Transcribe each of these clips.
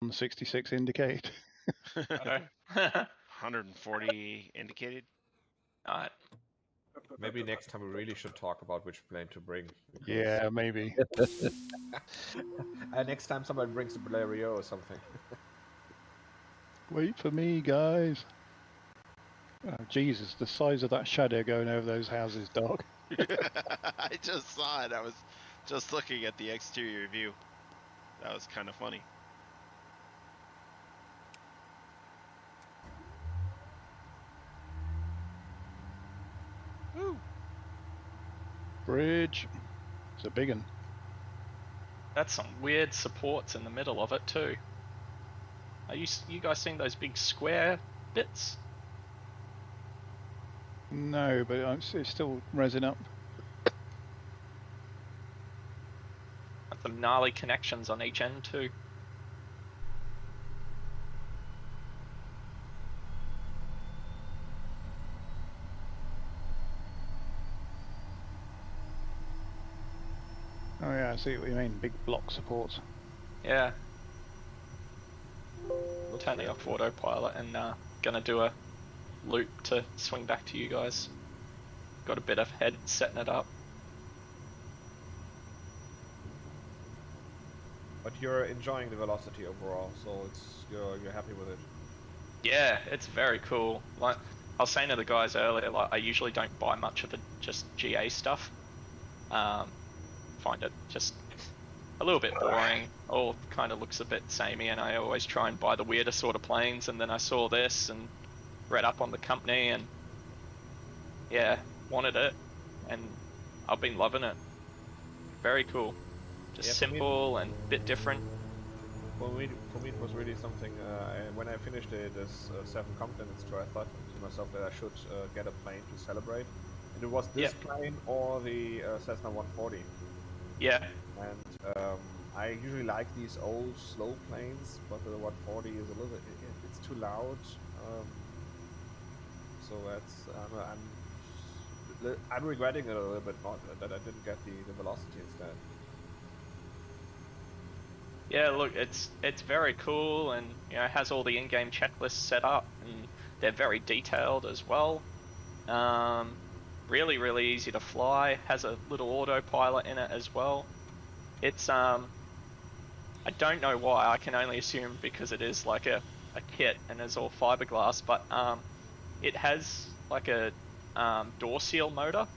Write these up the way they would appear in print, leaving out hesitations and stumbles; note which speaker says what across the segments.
Speaker 1: on 66 indicated.
Speaker 2: 140 indicated.
Speaker 3: Alright.
Speaker 4: Maybe next time we really should talk about which plane to bring.
Speaker 1: Yeah, maybe.
Speaker 4: Next time somebody brings a Blériot or something.
Speaker 1: Wait for me, guys. Oh, Jesus, the size of that shadow going over those houses, dog.
Speaker 2: I just saw it. I was just looking at the exterior view. That was kind of funny. Woo!
Speaker 1: Bridge. It's a big one.
Speaker 3: That's some weird supports in the middle of it too. Are you guys seeing those big square bits?
Speaker 1: No, but it's still resin up.
Speaker 3: Got some gnarly connections on each end too.
Speaker 1: Oh yeah, I see what you mean. Big block supports.
Speaker 3: Yeah. Turning off autopilot and gonna do a loop to swing back to you guys. Got a bit of head setting it up.
Speaker 4: But you're enjoying the velocity overall, so you're happy with it.
Speaker 3: Yeah, it's very cool. Like I was saying to the guys earlier, like I usually don't buy much of the just GA stuff. Find it just a little bit boring. All kind of looks a bit samey, and I always try and buy the weirder sort of planes. And then I saw this and read up on the company, and yeah, wanted it, and I've been loving it. Very cool. Just simple and a bit different.
Speaker 4: For me, it was really something. When I finished this 7 continents tour, I thought to myself that I should get a plane to celebrate. And it was this plane or the Cessna 140.
Speaker 3: Yeah.
Speaker 4: And I usually like these old, slow planes, but the 140 is a little bit. It's too loud. So that's I'm regretting it a little bit more that I didn't get the velocity instead.
Speaker 3: Yeah, look, it's very cool, and you know, it has all the in-game checklists set up, and they're very detailed as well. Really easy to fly. Has a little autopilot in it as well. It's I don't know why. I can only assume because it is like a kit and it's all fiberglass, but it has like a door seal motor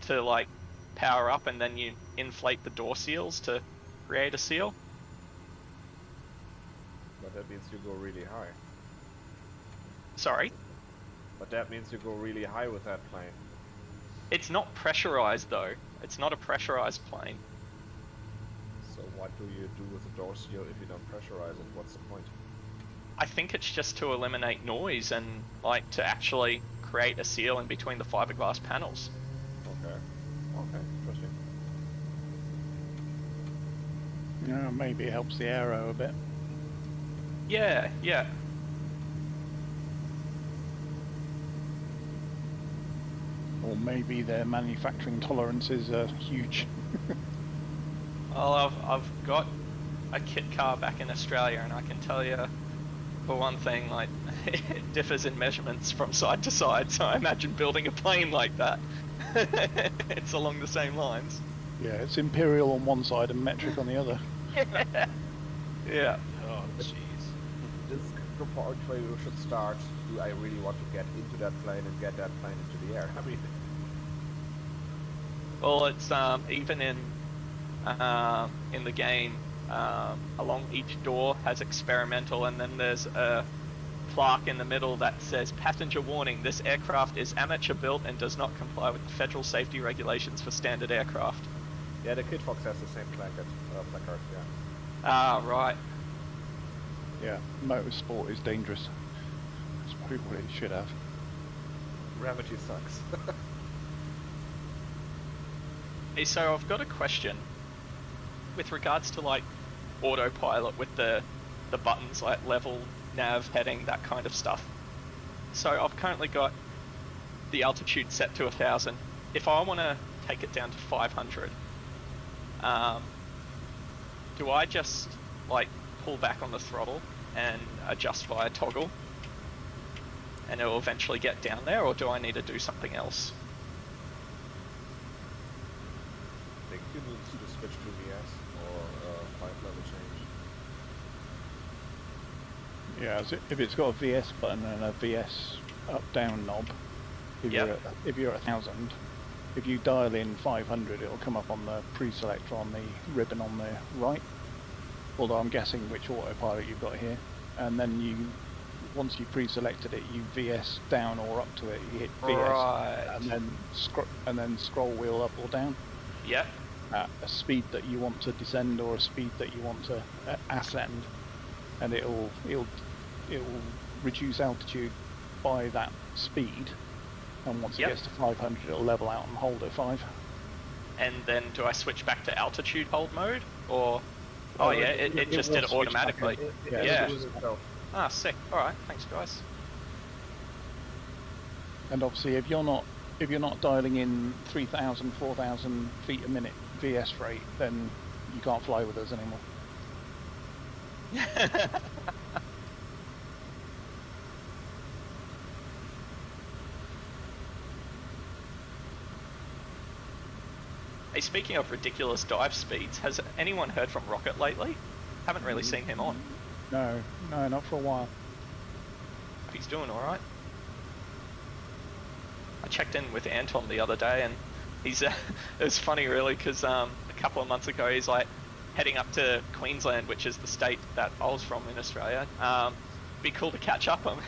Speaker 3: to like power up, and then you inflate the door seals to create a seal.
Speaker 4: But that means you go really high.
Speaker 3: Sorry?
Speaker 4: But that means you go really high with that plane.
Speaker 3: It's not pressurized though. It's not a pressurized plane.
Speaker 4: So what do you do with the door seal if you don't pressurize it? What's the point?
Speaker 3: I think it's just to eliminate noise and like to actually create a seal in between the fiberglass panels.
Speaker 4: Okay. Okay, interesting.
Speaker 1: Yeah, maybe it helps the aero a bit.
Speaker 3: Yeah.
Speaker 1: Or maybe their manufacturing tolerances are huge.
Speaker 3: Well, I've got a kit car back in Australia, and I can tell you, for one thing, like it differs in measurements from side to side. So I imagine building a plane like that, it's along the same lines.
Speaker 1: Yeah, it's imperial on one side and metric on the other.
Speaker 3: Yeah.
Speaker 2: Oh, jeez.
Speaker 4: This is the part where you should start. Do I really want to get into that plane and get that plane into the air? I mean,
Speaker 3: Well, it's even in the game, along each door has experimental, and then there's a plaque in the middle that says passenger warning, this aircraft is amateur built and does not comply with federal safety regulations for standard aircraft.
Speaker 4: yeah, the Kid Fox has the same placard, yeah.
Speaker 3: Ah, right.
Speaker 1: Yeah, motorsport is dangerous. That's probably what it should have.
Speaker 4: Gravity sucks.
Speaker 3: Hey, so I've got a question with regards to like autopilot with the buttons like level, nav, heading, that kind of stuff. So I've currently got the altitude set to 1,000. If I want to take it down to 500, do I just like pull back on the throttle and adjust via toggle, and it will eventually get down there, or do I need to do something else?
Speaker 4: I think you need to switch to VS or 5-level change.
Speaker 1: Yeah, so if it's got a VS button and a VS up-down knob, if you're at 1,000, if you dial in 500, it'll come up on the pre-selector on the ribbon on the right. Although I'm guessing which autopilot you've got here, and then once you pre-selected it, you VS down or up to it. You hit VS,
Speaker 3: Right.
Speaker 1: and then scroll wheel up or down.
Speaker 3: Yep.
Speaker 1: At a speed that you want to descend or a speed that you want to ascend, and it'll reduce altitude by that speed, and once it gets to 500, it'll level out and hold at 5.
Speaker 3: And then do I switch back to altitude hold mode, or? Oh yeah, it just did it automatically. Yeah. Ah, sick. All right, thanks guys.
Speaker 1: And obviously, if you're not dialing in 3,000, 4,000 feet a minute VS rate, then you can't fly with us anymore.
Speaker 3: Hey, speaking of ridiculous dive speeds, has anyone heard from Rocket lately? Haven't really seen him on.
Speaker 1: No, not for a while.
Speaker 3: Hope he's doing all right. I checked in with Anton the other day, and he's it was funny really, because a couple of months ago he's like heading up to Queensland, which is the state that I was from in Australia. Be cool to catch up on.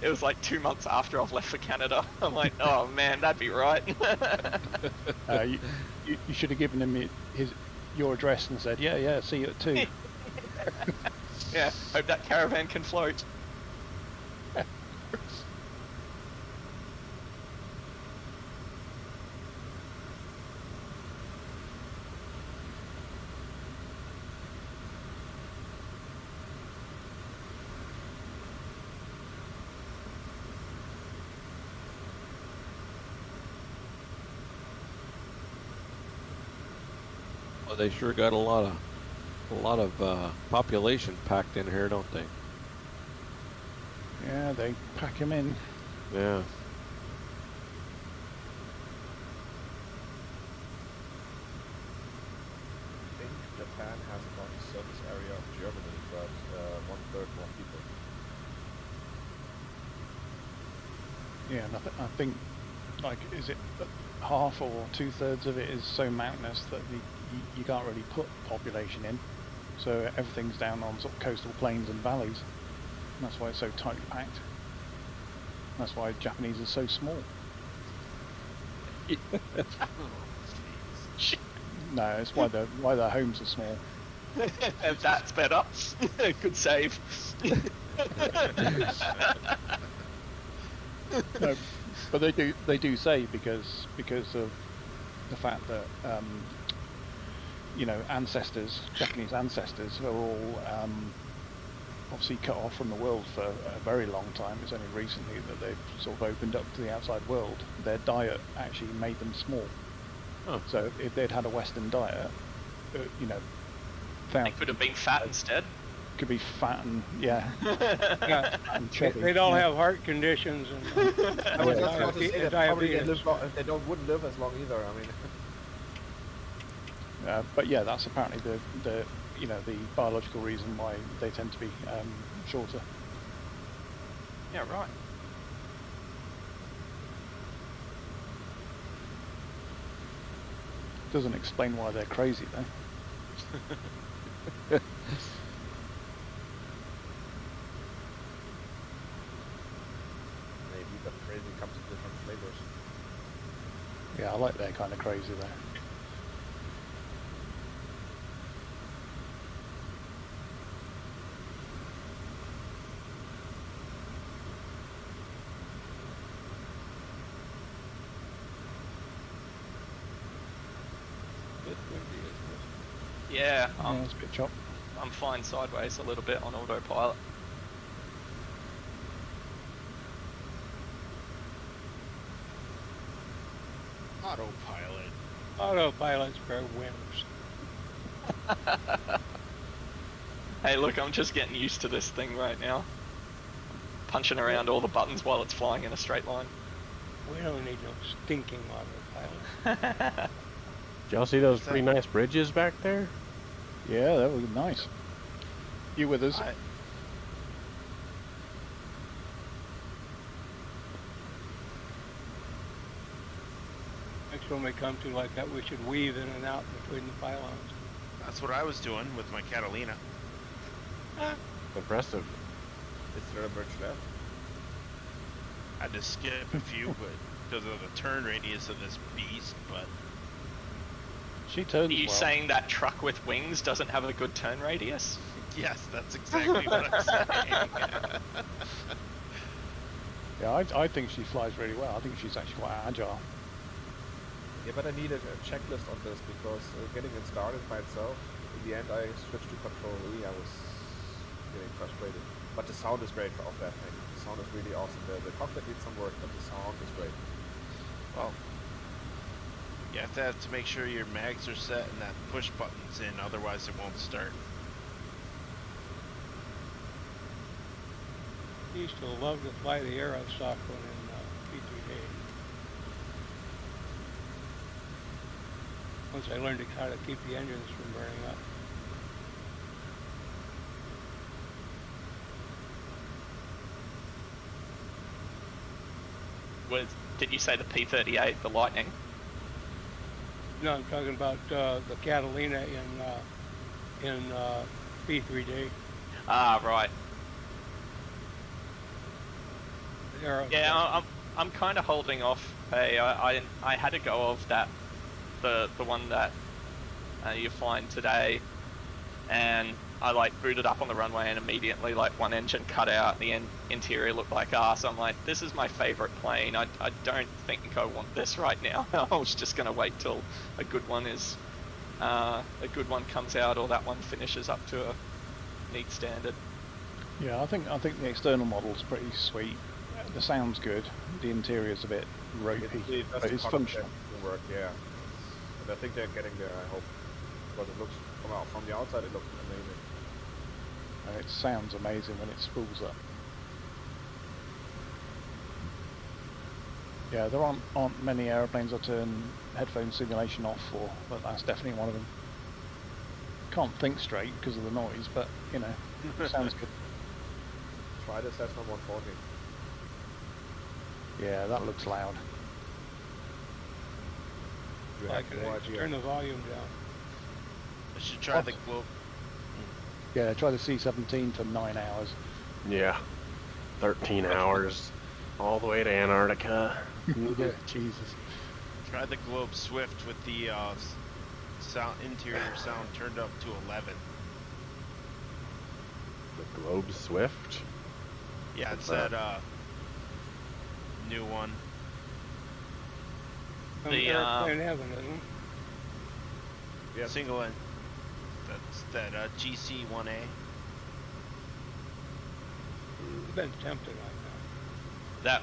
Speaker 3: It was like 2 months after I've left for Canada. I'm like, oh man, that'd be right.
Speaker 1: You should have given him your address and said, yeah, see you at 2.
Speaker 3: Yeah, hope that caravan can float.
Speaker 5: Well, they sure got a lot of population packed in here, don't they?
Speaker 1: Yeah, they pack him in.
Speaker 5: Yeah.
Speaker 4: I think Japan has about the surface area of Germany, but 1/3 more people.
Speaker 1: Yeah, and I think, like, is it half or 2/3 of it is so mountainous that you can't really put population in, so everything's down on sort of coastal plains and valleys, and that's why it's so tightly packed. That's why Japanese are so small. No, it's why their homes are small.
Speaker 3: That's better. Good save.
Speaker 1: No, but they do say because of the fact that Japanese ancestors are all obviously cut off from the world for a very long time. It's only recently that they've sort of opened up to the outside world. Their diet actually made them small.
Speaker 5: Oh.
Speaker 1: So if they'd had a Western diet,
Speaker 3: They could have been fat instead.
Speaker 1: could be fat and yeah.
Speaker 6: Yeah.
Speaker 1: And chubby,
Speaker 6: They'd all
Speaker 1: yeah.
Speaker 6: have heart conditions and
Speaker 4: I was just about to say that probably
Speaker 6: diabetes.
Speaker 4: wouldn't live as long either. I mean,
Speaker 1: But yeah, that's apparently the biological reason why they tend to be shorter.
Speaker 3: Yeah, right.
Speaker 1: Doesn't explain why they're crazy though.
Speaker 4: maybe, but crazy comes in different flavors.
Speaker 1: Yeah, I like their kind of crazy though.
Speaker 5: It's windy, isn't
Speaker 3: Yeah,
Speaker 1: Yeah, it's a bit chop.
Speaker 3: I'm flying sideways a little bit on autopilot.
Speaker 2: Autopilot.
Speaker 6: Autopilot's for winners.
Speaker 3: Hey, look, I'm just getting used to this thing right now. Punching around all the buttons while it's flying in a straight line.
Speaker 6: We don't need no stinking autopilot.
Speaker 5: Did y'all see those pretty nice bridges back there?
Speaker 1: Yeah, that was nice. You with us?
Speaker 6: Next one we come to like that, we should weave in and out between the pylons.
Speaker 2: That's what I was doing with my Catalina.
Speaker 5: Impressive.
Speaker 4: Is there a bridge left?
Speaker 2: I had to skip a few, but because of the turn radius of this beast, but
Speaker 1: She turns
Speaker 3: Are you
Speaker 1: well.
Speaker 3: saying that truck with wings doesn't have a good turn radius?
Speaker 2: yes, that's exactly what I'm saying.
Speaker 1: Yeah, I think she flies really well. I think she's actually quite agile.
Speaker 4: Yeah, but I needed a checklist on this because getting it started by itself, in the end I switched to Control E, I was getting frustrated. But the sound is great of that thing. The sound is really awesome. The cockpit needs some work, but the sound is great.
Speaker 2: Well, you have to make sure your mags are set and that push button's in, otherwise it won't start.
Speaker 6: I used to love to fly the Aerosoft one in P3A. Once I learned how to keep the engines from burning up.
Speaker 3: Did you say the P-38, the Lightning?
Speaker 6: No, I'm talking about the Catalina in P3D.
Speaker 3: Ah, right.
Speaker 6: The Aerosoft.
Speaker 3: Yeah, I'm kind of holding off. Hey, I had to go of that, the one that you're flying today, and I like booted up on the runway and immediately like one engine cut out, the interior looked like arse. I'm like, this is my favorite plane. I don't think I want this right now. I was just gonna wait till a good one comes out, or that one finishes up to a neat standard.
Speaker 1: Yeah, I think the external model's pretty sweet. The sound's good. The interior's a bit ropey, but it's functional.
Speaker 4: Work, yeah. And I think they're getting there, I hope. Because it looks, from the outside it looks amazing.
Speaker 1: And it sounds amazing when it spools up. Yeah, there aren't many aeroplanes I turn headphone simulation off for, but that's definitely one of them. Can't think straight because of the noise, but you know, sounds good.
Speaker 4: Try the Cessna 140.
Speaker 1: Yeah, that looks loud.
Speaker 4: You
Speaker 6: I
Speaker 4: have
Speaker 6: could
Speaker 4: no idea.
Speaker 6: turn the volume down.
Speaker 2: I should try the globe.
Speaker 1: Yeah, try the C-17 for 9 hours.
Speaker 5: Yeah. 13 hours. All the way to Antarctica.
Speaker 1: Yeah, Jesus.
Speaker 2: Try the Globe Swift with the interior sound turned up to 11.
Speaker 5: The Globe Swift?
Speaker 2: Yeah, it's that new one.
Speaker 6: Some
Speaker 3: The,
Speaker 6: airplane heaven, isn't it?
Speaker 2: Yeah, single end. That's that GC1A.
Speaker 6: I've been tempted on
Speaker 3: That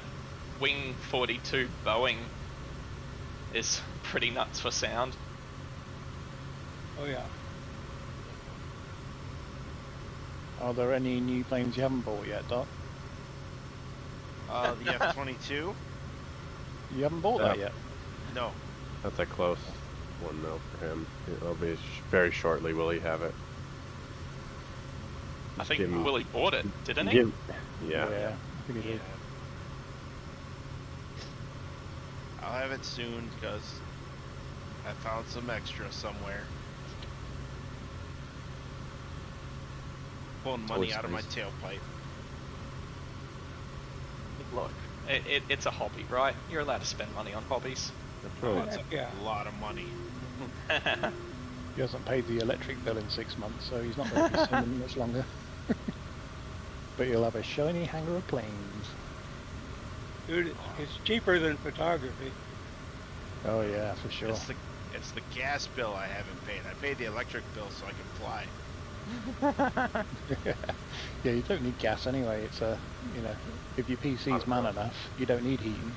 Speaker 3: Wing 42 Boeing is pretty nuts for sound.
Speaker 6: that. Oh yeah.
Speaker 1: Are there any new planes you haven't bought yet, Doc?
Speaker 2: The F-22?
Speaker 1: You haven't bought that yet?
Speaker 2: No.
Speaker 5: That's a close one though for him. It'll be very shortly will he have it.
Speaker 3: I think
Speaker 5: give him-
Speaker 3: Willie bought it, didn't he?
Speaker 5: Yeah.
Speaker 1: I think he did.
Speaker 2: I'll have it soon because I found some extra somewhere. Pulling money
Speaker 5: always
Speaker 2: out of my
Speaker 5: nice.
Speaker 2: tailpipe.
Speaker 3: Look, it's a hobby, right? You're allowed to spend money on hobbies.
Speaker 5: That's right.
Speaker 2: It's
Speaker 6: Yeah.
Speaker 2: a lot of money.
Speaker 1: He hasn't paid the electric bill in 6 months, so he's not going to be spending much longer. But he'll have a shiny hangar of planes.
Speaker 6: Dude, it's cheaper than photography.
Speaker 1: Oh yeah, for sure.
Speaker 2: It's the gas bill I haven't paid. I paid the electric bill so I can fly.
Speaker 1: Yeah, you don't need gas anyway. It's a, you know, if your PC's man enough, you don't need heating.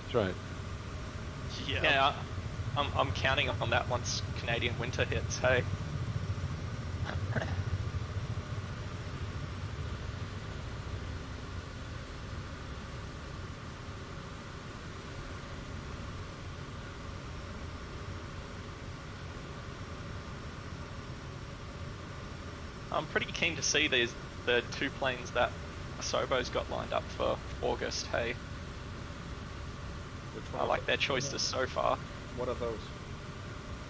Speaker 5: That's right.
Speaker 2: Yeah.
Speaker 3: Yeah, I'm counting on that once Canadian winter hits, hey. I'm pretty keen to see the 2 planes that Asobo's got lined up for August. Hey,
Speaker 4: Which
Speaker 3: I
Speaker 4: one
Speaker 3: like their choices so far.
Speaker 4: What are those?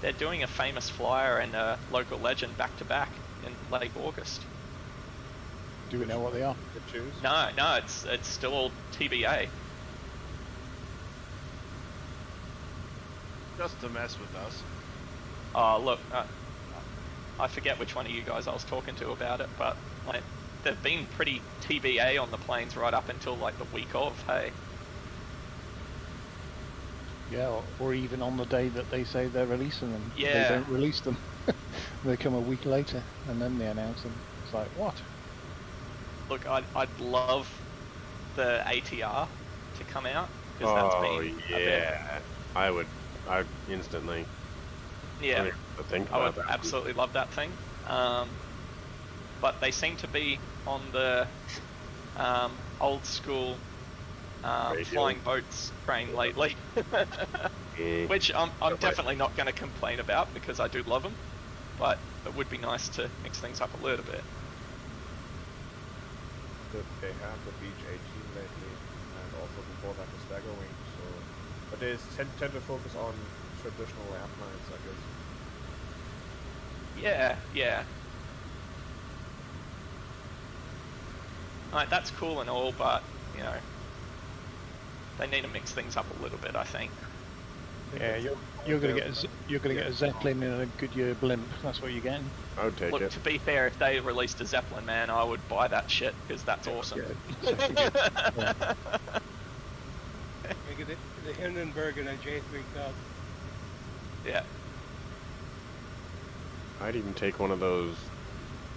Speaker 3: They're doing a famous flyer and a local legend back to back in late August.
Speaker 1: Do we know what they are?
Speaker 4: To choose?
Speaker 3: No, it's still all TBA.
Speaker 2: Just to mess with us.
Speaker 3: Oh, look, I forget which one of you guys I was talking to about it, but like they've been pretty TBA on the planes right up until like the week of. Hey,
Speaker 1: Yeah, or even on the day that they say they're releasing them.
Speaker 3: Yeah.
Speaker 1: They don't release them. They come a week later and then they announce them. It's like, what?
Speaker 3: look, I'd love the ATR to come out because that's been a bit,
Speaker 7: I instantly.
Speaker 3: yeah.
Speaker 7: To think
Speaker 3: I
Speaker 7: about
Speaker 3: would
Speaker 7: that.
Speaker 3: absolutely love that thing. But they seem to be on the old school
Speaker 7: Radio.
Speaker 3: flying boats train lately, which I'm definitely not going to complain about because I do love them. But it would be nice to mix things up a little bit.
Speaker 4: They have the Beach 18 lately, and also before that the Stagger Wing. So, but they tend to focus on traditional airplanes, I guess.
Speaker 3: Yeah. Alright, that's cool and all, but you know, they need to mix things up a little bit, I think.
Speaker 1: Yeah, you're gonna get a Zeppelin in a Goodyear blimp. That's what you're getting.
Speaker 7: I would take
Speaker 3: Look,
Speaker 7: it.
Speaker 3: to be fair, if they released a Zeppelin, man, I would buy that shit because that's awesome.
Speaker 1: Yeah.
Speaker 6: Make it the Hindenburg and a J3000.
Speaker 3: Yeah.
Speaker 7: I'd even take one of those.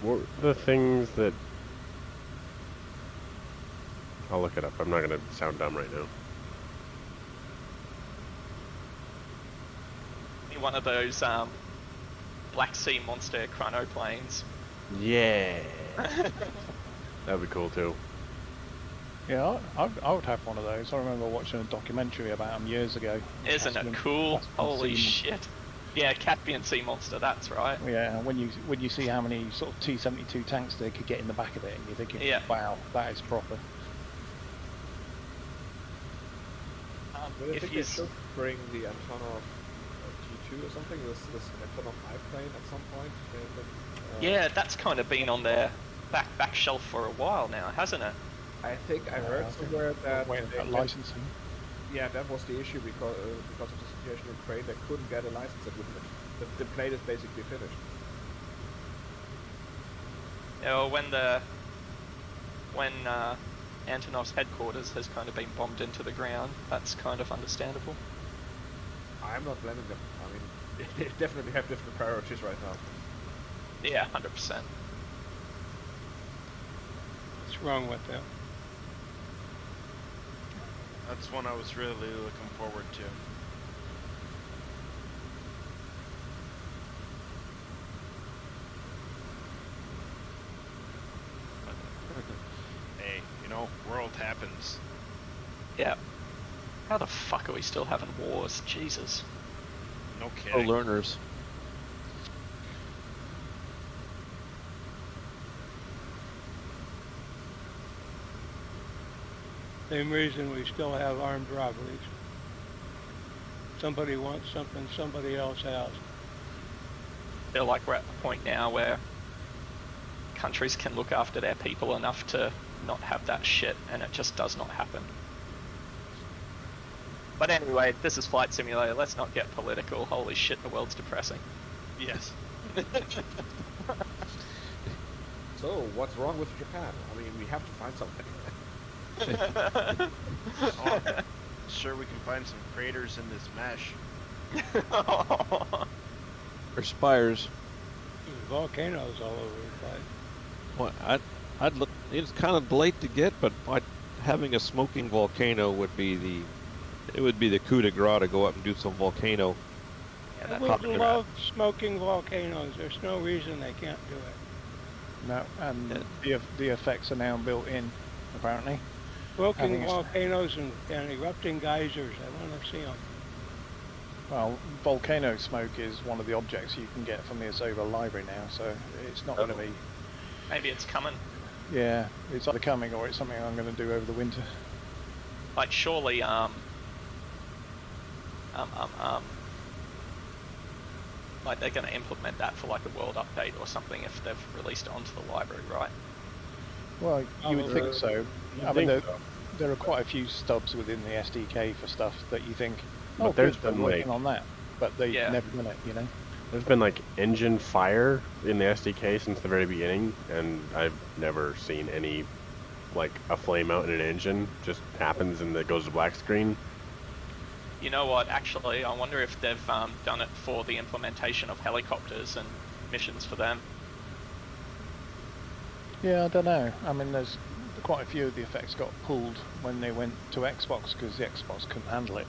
Speaker 7: What were the things that? I'll look it up. I'm not gonna sound dumb right now.
Speaker 3: One of those Black Sea monster chrono planes.
Speaker 7: Yeah. That'd be cool too.
Speaker 1: Yeah, I would have one of those. I remember watching a documentary about them years ago.
Speaker 3: Isn't it cool? Holy shit. Yeah, Caspian Sea Monster, that's right.
Speaker 1: Yeah, when you see how many sort of T-72 tanks they could get in the back of it, and you're thinking,
Speaker 3: Yeah.
Speaker 1: wow, that is proper.
Speaker 4: But I
Speaker 3: If
Speaker 4: think
Speaker 3: you
Speaker 4: they should bring the Antonov T2 or something, this Antonov I plane at some point.
Speaker 3: Yeah, that's kind of been on their back shelf for a while now, hasn't it?
Speaker 4: I think I heard somewhere that
Speaker 1: waiting
Speaker 4: they
Speaker 1: for licensing.
Speaker 4: yeah, that was the issue because of the situation in Ukraine. They couldn't get a license. The plane is basically finished.
Speaker 3: Yeah, well, when Antonov's headquarters has kind of been bombed into the ground, that's kind of understandable.
Speaker 4: I'm not blaming them. I mean, they definitely have different priorities right now.
Speaker 3: Yeah, 100%.
Speaker 6: What's wrong with them?
Speaker 2: That's one I was really looking forward to. Hey, you know, world happens.
Speaker 3: Yeah. How the fuck are we still having wars? Jesus.
Speaker 2: No
Speaker 5: Pro
Speaker 2: kidding.
Speaker 5: learners.
Speaker 6: Same reason we still have armed robberies. Somebody wants something somebody else has.
Speaker 3: I feel like we're at the point now where countries can look after their people enough to not have that shit, and it just does not happen. But anyway, this is Flight Simulator. Let's not get political. Holy shit, the world's depressing.
Speaker 2: Yes.
Speaker 4: So, what's wrong with Japan? I mean, we have to find something.
Speaker 2: Oh, sure, we can find some craters in this mesh.
Speaker 5: Or spires.
Speaker 6: There's volcanoes all over the place.
Speaker 5: Well, I'd look. It's kind of late to get, but having a smoking volcano would be the coup de grace to go up and do some volcano.
Speaker 3: Yeah,
Speaker 6: I
Speaker 3: that
Speaker 6: would love smoking volcanoes. There's no reason they can't do it.
Speaker 1: No, and the effects are now built in, apparently.
Speaker 6: Smoking volcanoes and erupting geysers. I want to see them.
Speaker 1: Well, volcano smoke is one of the objects you can get from the Asobo library now, so it's not going to be
Speaker 3: Maybe it's coming.
Speaker 1: Yeah, it's either coming or it's something I'm going to do over the winter.
Speaker 3: Like surely, like they're going to implement that for like a world update or something if they've released it onto the library, right?
Speaker 1: Well, you would think so. I mean,
Speaker 7: think so.
Speaker 1: there are quite a few stubs within the SDK for stuff that you think,
Speaker 7: But
Speaker 1: oh,
Speaker 7: there's
Speaker 1: good, they're
Speaker 7: been,
Speaker 1: working
Speaker 7: like-
Speaker 1: on that, but they've
Speaker 3: Yeah.
Speaker 1: never done it, you know?
Speaker 7: There's been like engine fire in the SDK since the very beginning, and I've never seen any, like a flame out in an engine just happens and it goes to black screen.
Speaker 3: You know what? Actually, I wonder if they've done it for the implementation of helicopters and missions for them.
Speaker 1: Yeah, I don't know. I mean, there's quite a few of the effects got pulled when they went to Xbox because the Xbox couldn't handle it.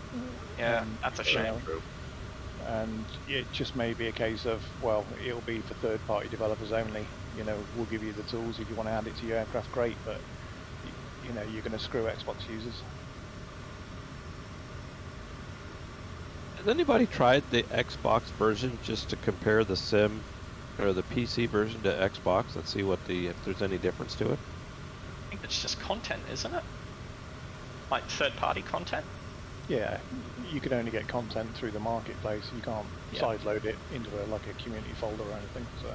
Speaker 3: Yeah, that's a shame.
Speaker 7: True.
Speaker 1: And it just may be a case of, well, it'll be for third-party developers only. You know, we'll give you the tools if you want to add it to your aircraft, great, but you know, you're going to screw Xbox users.
Speaker 5: Has anybody tried the Xbox version just to compare the sim or the PC version to Xbox and see what if there's any difference to it?
Speaker 3: I think it's just content, isn't it? Like third-party content.
Speaker 1: Yeah, you can only get content through the marketplace. You can't sideload it into like a community folder or anything. So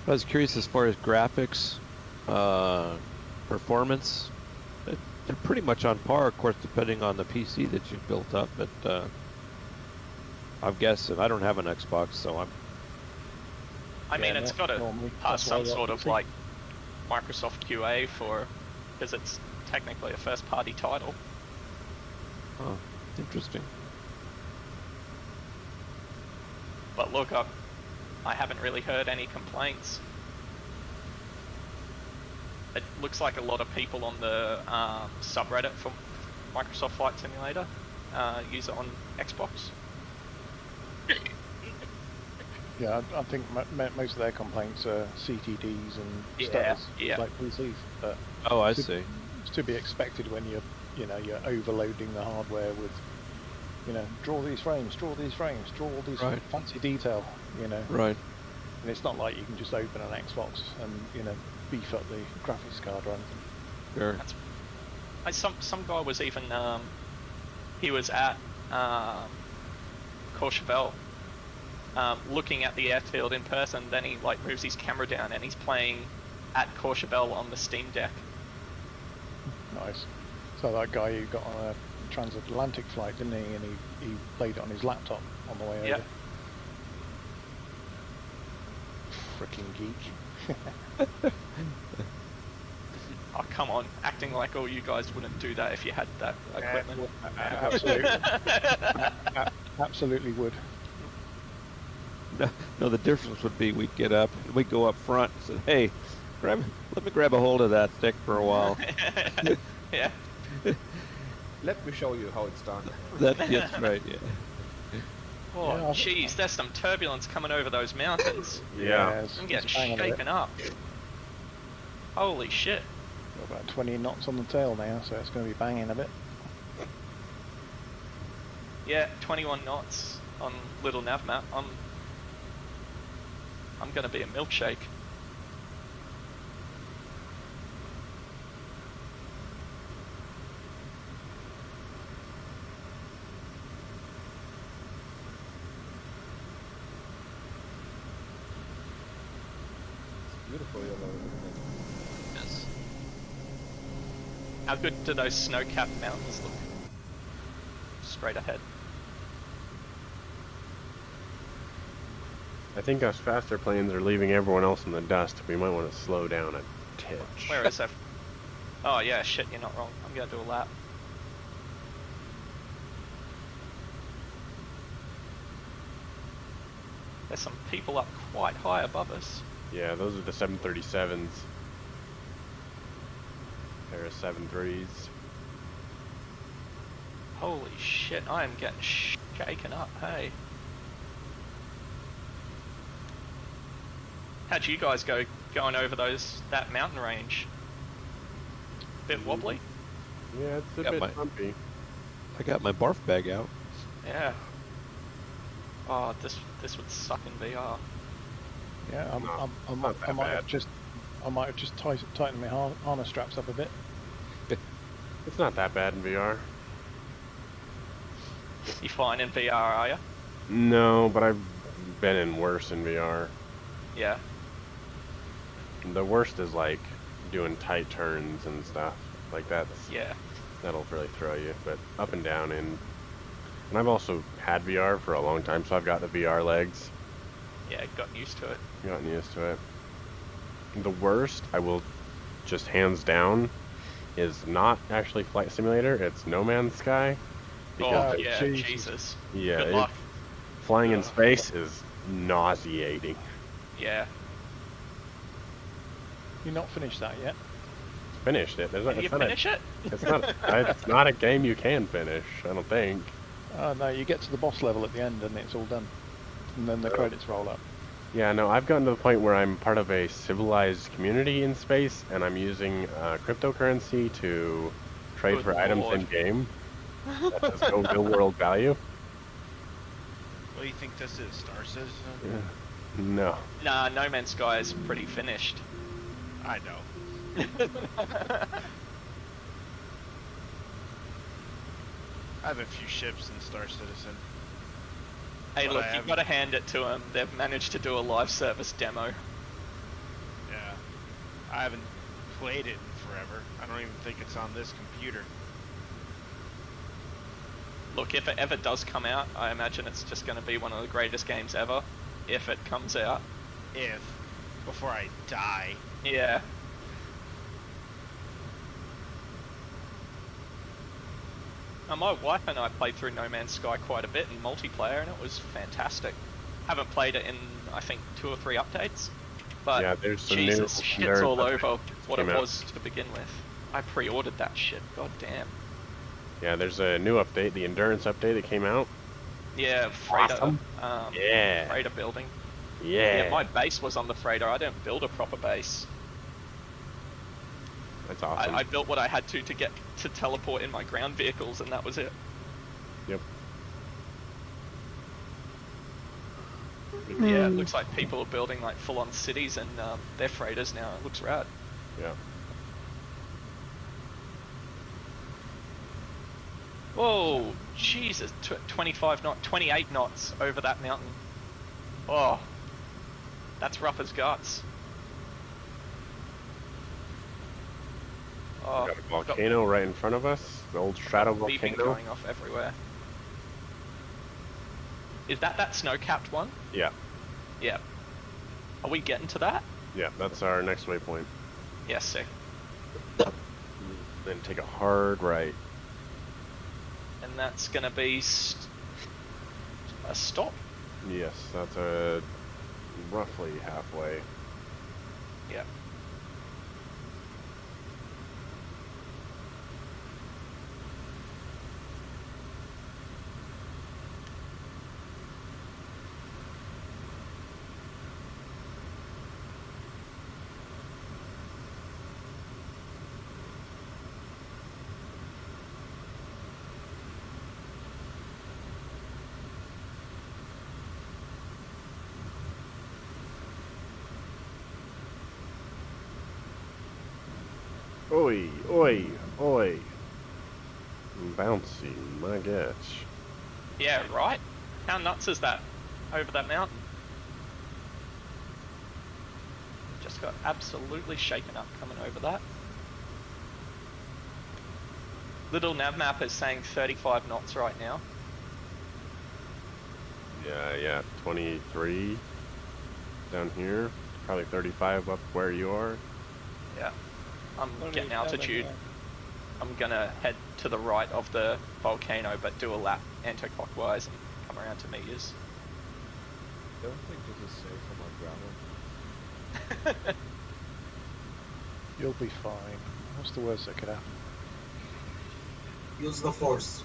Speaker 5: I was curious as far as graphics, performance. They're pretty much on par, of course, depending on the PC that you've built up. But I'm guessing I don't have an Xbox, so
Speaker 3: I mean, it's got to
Speaker 1: normally,
Speaker 3: pass
Speaker 1: that's why I
Speaker 3: some
Speaker 1: want
Speaker 3: sort of
Speaker 1: PC.
Speaker 3: like Microsoft QA because it's technically a first-party title.
Speaker 5: Oh, interesting.
Speaker 3: But look, I haven't really heard any complaints. It looks like a lot of people on the subreddit for Microsoft Flight Simulator use it on Xbox.
Speaker 1: Yeah, I think most of their complaints are CTDs and
Speaker 3: Yeah,
Speaker 1: stutters,
Speaker 3: yeah.
Speaker 1: like PCs. But
Speaker 5: Oh, I
Speaker 1: to-
Speaker 5: see.
Speaker 1: it's to be expected when you're overloading the hardware with, draw these frames, draw all these
Speaker 5: Right.
Speaker 1: fancy detail,
Speaker 5: Right.
Speaker 1: And it's not like you can just open an Xbox and, beef up the graphics card or anything.
Speaker 5: Sure.
Speaker 3: Some guy was even he was at Courchevel looking at the airfield in person. Then he like moves his camera down and he's playing at Courchevel on the Steam Deck.
Speaker 1: Nice. So that guy who got on a transatlantic flight, didn't he? And he played it on his laptop on the way over.
Speaker 3: Yep.
Speaker 1: Freaking geek.
Speaker 3: Oh, come on, acting like all you guys wouldn't do that if you had that equipment.
Speaker 1: Absolutely would.
Speaker 5: No, the difference would be we'd get up, we'd go up front and say, hey, let me grab a hold of that stick for a while.
Speaker 3: Yeah.
Speaker 4: Let me show you how it's done.
Speaker 5: That's right, yeah.
Speaker 3: Oh,
Speaker 1: Yeah,
Speaker 3: jeez, there's some turbulence coming over those mountains.
Speaker 7: Yeah.
Speaker 1: it's-
Speaker 3: I'm getting
Speaker 1: it's banging a bit.
Speaker 3: shaken up. Holy shit.
Speaker 1: Got about 20 knots on the tail now, so it's going to be banging a bit.
Speaker 3: Yeah, 21 knots on little nav map. I'm gonna be a milkshake.
Speaker 4: It's beautiful yellow, isn't it?
Speaker 3: Yes. How good do those snow-capped mountains look? Straight ahead.
Speaker 7: I think us faster planes are leaving everyone else in the dust. We might want to slow down a titch.
Speaker 3: Where is that? Oh yeah, shit, you're not wrong. I'm gonna do a lap. There's some people up quite high above us.
Speaker 7: Yeah, those are the 737s. Pair of 73s.
Speaker 3: Holy shit, I am getting shaken up, hey. How'd you guys go going over that mountain range? Bit wobbly?
Speaker 7: Yeah, it's a
Speaker 5: Got
Speaker 7: bit
Speaker 5: my-
Speaker 7: bumpy.
Speaker 5: I got my barf bag out.
Speaker 3: Yeah. Oh, this would suck in VR.
Speaker 1: Yeah,
Speaker 7: No,
Speaker 1: I
Speaker 7: not that
Speaker 1: might
Speaker 7: bad.
Speaker 1: have just tightened my harness straps up a bit.
Speaker 7: It's not that bad in VR.
Speaker 3: You fine in VR, are you?
Speaker 7: No, but I've been in worse in VR.
Speaker 3: Yeah.
Speaker 7: The worst is like doing tight turns and stuff. Like
Speaker 3: Yeah.
Speaker 7: that'll really throw you. But up and down and I've also had VR for a long time, so I've got the VR legs.
Speaker 3: Yeah, gotten used to it.
Speaker 7: Gotten used to it. The worst, I will just hands down, is not actually Flight Simulator. It's No Man's Sky.
Speaker 3: Oh,
Speaker 7: Because
Speaker 3: yeah,
Speaker 1: Jesus.
Speaker 3: Jesus.
Speaker 7: yeah,
Speaker 3: Good luck.
Speaker 7: flying in
Speaker 2: Ugh.
Speaker 7: space is nauseating.
Speaker 3: Yeah.
Speaker 1: You're not finished that yet.
Speaker 7: Finished it.
Speaker 3: Can you finish it?
Speaker 7: It's not a game you can finish. I don't think.
Speaker 1: No, you get to the boss level at the end and it's all done. And then the credits roll up.
Speaker 7: Yeah, no, I've gotten to the point where I'm part of a civilized community in space, and I'm using cryptocurrency to trade
Speaker 3: Good
Speaker 7: for items
Speaker 3: lord.
Speaker 7: in game. That has no real world value.
Speaker 2: What do you think this is, Star Citizen?
Speaker 7: No.
Speaker 3: Nah, No Man's Sky is pretty finished.
Speaker 2: I know. I have a few ships in Star Citizen.
Speaker 3: Hey,
Speaker 2: But
Speaker 3: look,
Speaker 2: I
Speaker 3: you've
Speaker 2: haven't-
Speaker 3: got to hand it to them. They've managed to do a live service demo.
Speaker 2: Yeah. I haven't played it in forever. I don't even think it's on this computer.
Speaker 3: Look, if it ever does come out, I imagine it's just going to be one of the greatest games ever. If it comes out.
Speaker 2: Before I die.
Speaker 3: Yeah. My wife and I played through No Man's Sky quite a bit in multiplayer, and it was fantastic. Haven't played it in, I think, 2 or 3 updates. But
Speaker 7: Yeah, there's some
Speaker 3: Jesus,
Speaker 7: new
Speaker 3: shit's all
Speaker 7: updates
Speaker 3: over what it
Speaker 7: came out.
Speaker 3: was to begin with. I pre-ordered that shit, god damn.
Speaker 7: Yeah, there's a new update, the Endurance update that came out.
Speaker 3: Yeah, freighter,
Speaker 7: Awesome. Yeah.
Speaker 3: freighter building.
Speaker 7: Yeah.
Speaker 3: Yeah, my base was on the freighter. I didn't build a proper base.
Speaker 7: That's awesome.
Speaker 3: I built what I had to get to teleport in my ground vehicles, and that was it.
Speaker 7: Yep.
Speaker 3: Yeah, it looks like people are building like full-on cities and their freighters now. It looks rad.
Speaker 7: Yeah.
Speaker 3: Whoa, Jesus, 28 knots over that mountain. Oh, that's rough as guts. Oh,
Speaker 7: We got a volcano right in front of us. The old Shadow
Speaker 3: beeping
Speaker 7: volcano.
Speaker 3: going off everywhere. Is that snow-capped one?
Speaker 7: Yeah.
Speaker 3: Yeah. Are we getting to that?
Speaker 7: Yeah, that's our next waypoint.
Speaker 3: Yeah, sick.
Speaker 7: Then take a hard right.
Speaker 3: And that's gonna be a stop.
Speaker 7: Yes, that's roughly halfway.
Speaker 3: Yeah.
Speaker 7: Oi, oi, oi. Bouncy, my gosh.
Speaker 3: Yeah, right? How nuts is that? Over that mountain. Just got absolutely shaken up coming over that. Little nav map is saying 35 knots right now.
Speaker 7: Yeah, 23 down here. Probably 35 up where you are.
Speaker 3: Yeah. I'm getting
Speaker 6: 27,
Speaker 3: altitude.
Speaker 6: yeah.
Speaker 3: I'm gonna head to the right of the volcano, but do a lap anti-clockwise and come around to meet yous.
Speaker 4: Don't think this is safe on my ground.
Speaker 1: You'll be fine. What's the worst that could happen?
Speaker 8: Use the force.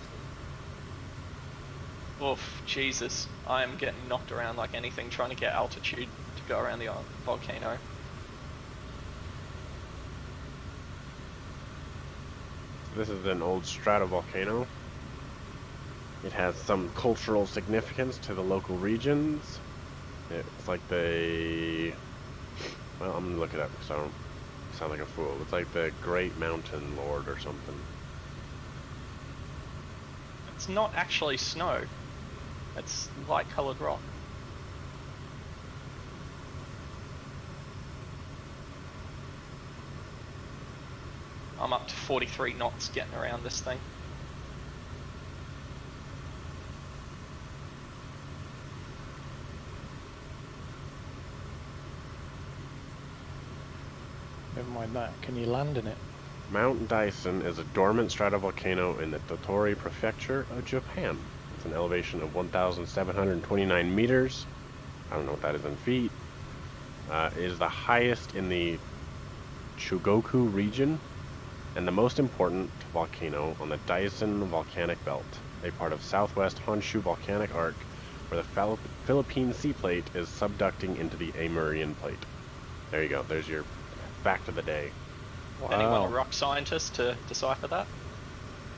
Speaker 3: Oof, Jesus. I am getting knocked around like anything trying to get altitude to go around the volcano.
Speaker 7: This is an old stratovolcano. It has some cultural significance to the local regions. It's like the... Well, I'm gonna look it up because I don't sound like a fool. It's like the Great Mountain Lord or something.
Speaker 3: It's not actually snow. It's light coloured rock. I'm up to 43 knots getting around this thing.
Speaker 1: Never mind that. Can you land in it?
Speaker 7: Mount Dyson is a dormant stratovolcano in the Tottori Prefecture of Japan. It's an elevation of 1,729 meters. I don't know what that is in feet. It is the highest in the Chugoku region and the most important volcano on the Daisen volcanic belt, a part of southwest Honshu volcanic arc where the Philippine Sea Plate is subducting into the Amurian Plate. There you go. There's your fact of the day.
Speaker 1: Wow.
Speaker 3: Anyone a rock scientist to decipher that?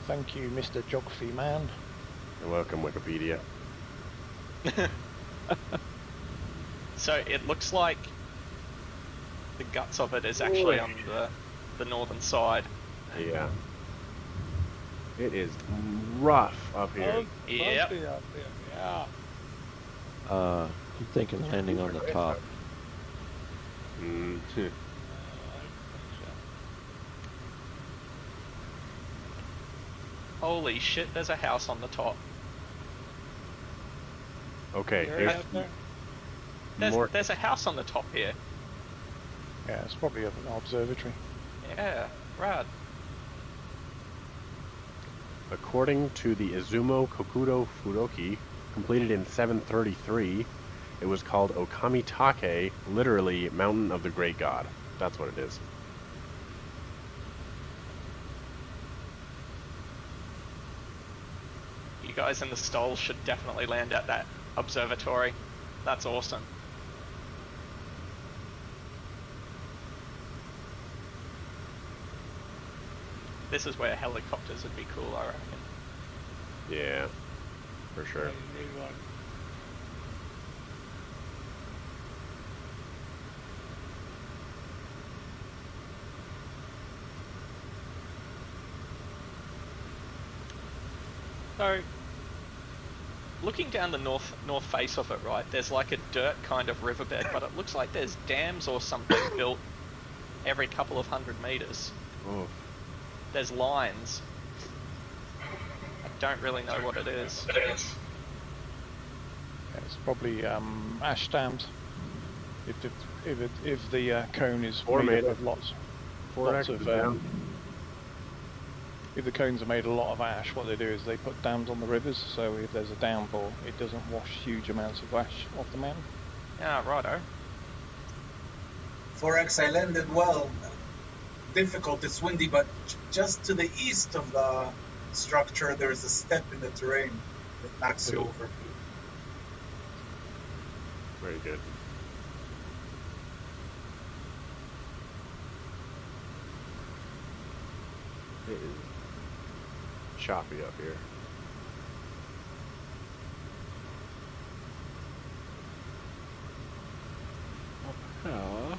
Speaker 1: Thank you, Mr. Geography Man.
Speaker 7: You're welcome, Wikipedia.
Speaker 3: So it looks like the guts of it is actually on the northern side.
Speaker 7: Yeah. It is rough up here.
Speaker 3: Yep.
Speaker 6: Bumpy up there, yeah.
Speaker 5: I'm thinking landing on the top.
Speaker 7: Mm.
Speaker 3: Holy shit, there's a house on the top.
Speaker 7: Okay,
Speaker 6: Area
Speaker 7: here's
Speaker 6: up there?
Speaker 7: more.
Speaker 3: There's a house on the top here.
Speaker 1: Yeah, it's probably an observatory.
Speaker 3: Yeah, rad.
Speaker 7: According to the Izumo Kokudo Furoki, completed in 733, it was called Okamitake, literally Mountain of the Great God. That's what it is.
Speaker 3: You guys in the stalls should definitely land at that observatory. That's awesome. This is where helicopters would be cool, I reckon.
Speaker 7: Yeah, for sure.
Speaker 6: You need one.
Speaker 3: So, looking down the north face of it, right, there's like a dirt kind of riverbed, but it looks like there's dams or something built every couple of 100 meters.
Speaker 7: Oh,
Speaker 3: There's lines. I don't really know what it is.
Speaker 1: Yeah, it's probably ash dams. If the cone is
Speaker 7: Or
Speaker 1: made
Speaker 7: made
Speaker 1: up
Speaker 7: of-
Speaker 1: of lots
Speaker 7: Fort
Speaker 1: of
Speaker 7: X is down.
Speaker 1: if the cones are made a lot of ash, what they do is they put dams on the rivers, so if there's a downpour, it doesn't wash huge amounts of ash off the mountain.
Speaker 3: Yeah, righto.
Speaker 8: Forex, I landed well. Difficult, it's windy, but just to the east of the structure, there's a step in the terrain that knocks you over.
Speaker 7: Very good. It is choppy up here.
Speaker 5: Yeah.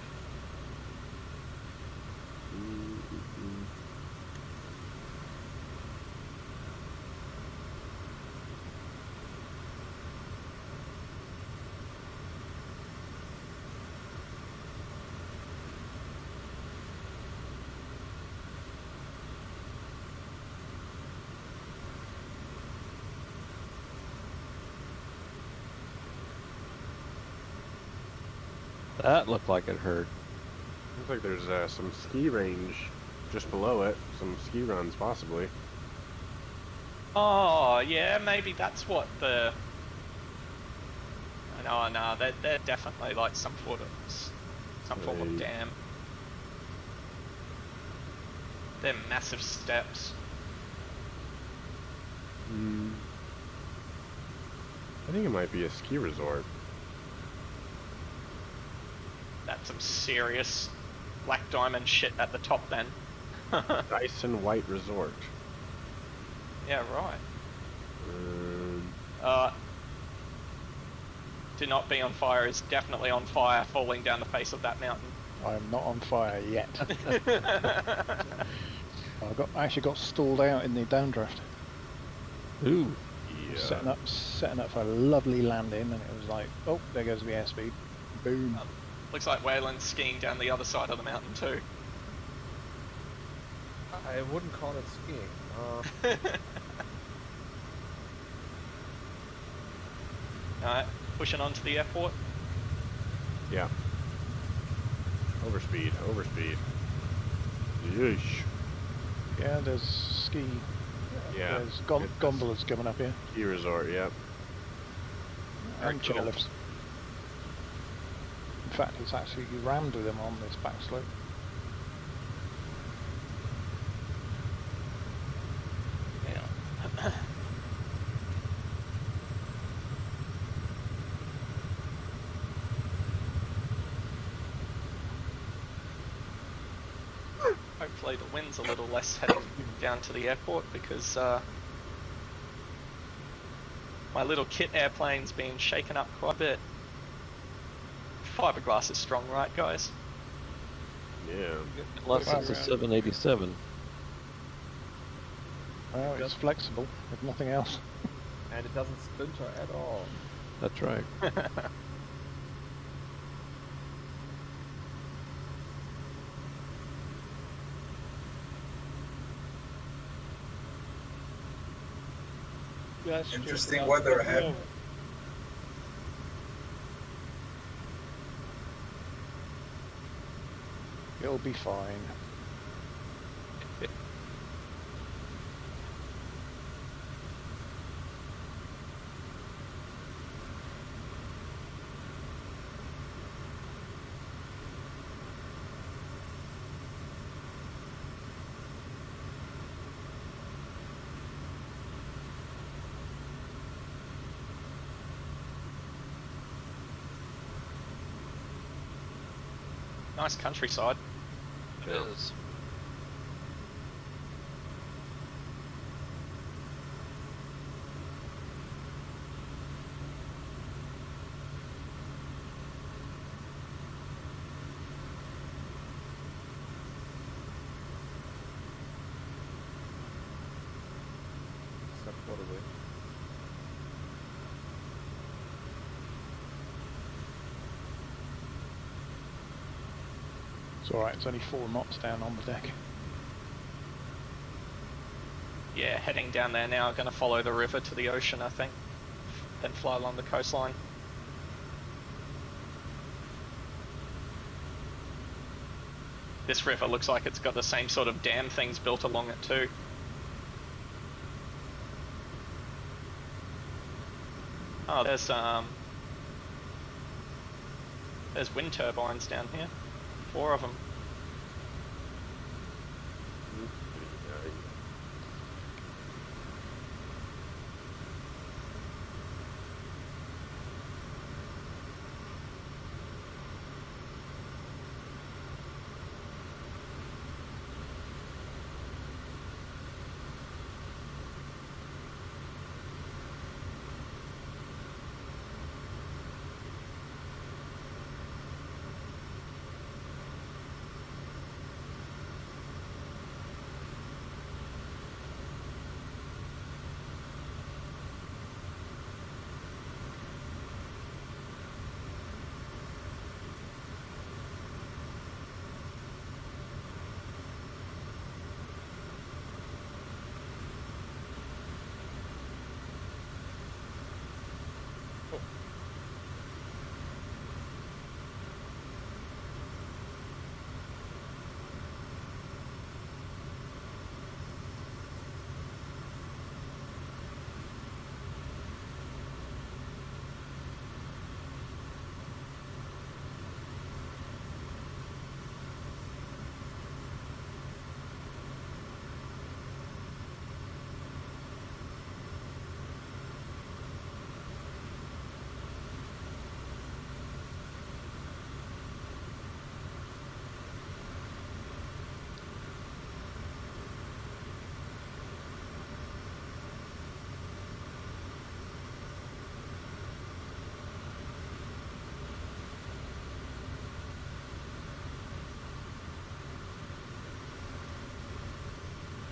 Speaker 5: That looked like it hurt.
Speaker 7: Looks like there's some ski range just below it. Some ski runs, possibly.
Speaker 3: Oh, yeah, maybe that's what the... No, they're definitely like some form of dam. They're massive steps.
Speaker 7: I think it might be a ski resort.
Speaker 3: That's some serious black diamond shit at the top then.
Speaker 7: Dyson White Resort.
Speaker 3: Yeah, right. Do not be on fire is definitely on fire, falling down the face of that mountain.
Speaker 1: I am not on fire yet. I actually got stalled out in the downdraft.
Speaker 5: Ooh.
Speaker 7: Yeah.
Speaker 1: Setting up for a lovely landing, and it was like, oh, there goes the airspeed. Boom.
Speaker 3: Looks like Wayland's skiing down the other side of the mountain too.
Speaker 4: I wouldn't call it skiing.
Speaker 3: Alright, pushing on to the airport.
Speaker 7: Yeah. Overspeed. Yeesh.
Speaker 1: Yeah, there's ski.
Speaker 7: Yeah.
Speaker 1: There's gondolas coming up here.
Speaker 7: Ski resort, yep.
Speaker 1: And chairlifts. In fact, it's actually rammed with them on this back slope.
Speaker 3: Yeah. Hopefully the wind's a little less heading down to the airport because my little kit airplane's been shaken up quite a bit. Fiberglass is strong, right guys?
Speaker 7: Yeah.
Speaker 5: Unless it's a 787.
Speaker 1: Well, it's flexible, if nothing else.
Speaker 4: And it doesn't splinter at all.
Speaker 5: That's right.
Speaker 6: That's just
Speaker 8: Interesting
Speaker 6: about
Speaker 8: weather
Speaker 6: taking
Speaker 8: ahead.
Speaker 6: over.
Speaker 1: It'll be fine.
Speaker 3: Nice countryside.
Speaker 5: It is.
Speaker 4: Except for the wind.
Speaker 1: It's alright, it's only 4 knots down on the deck.
Speaker 3: Yeah, heading down there now, going to follow the river to the ocean, I think. Then fly along the coastline. This river looks like it's got the same sort of dam things built along it too. Oh, there's wind turbines down here. 4 of them.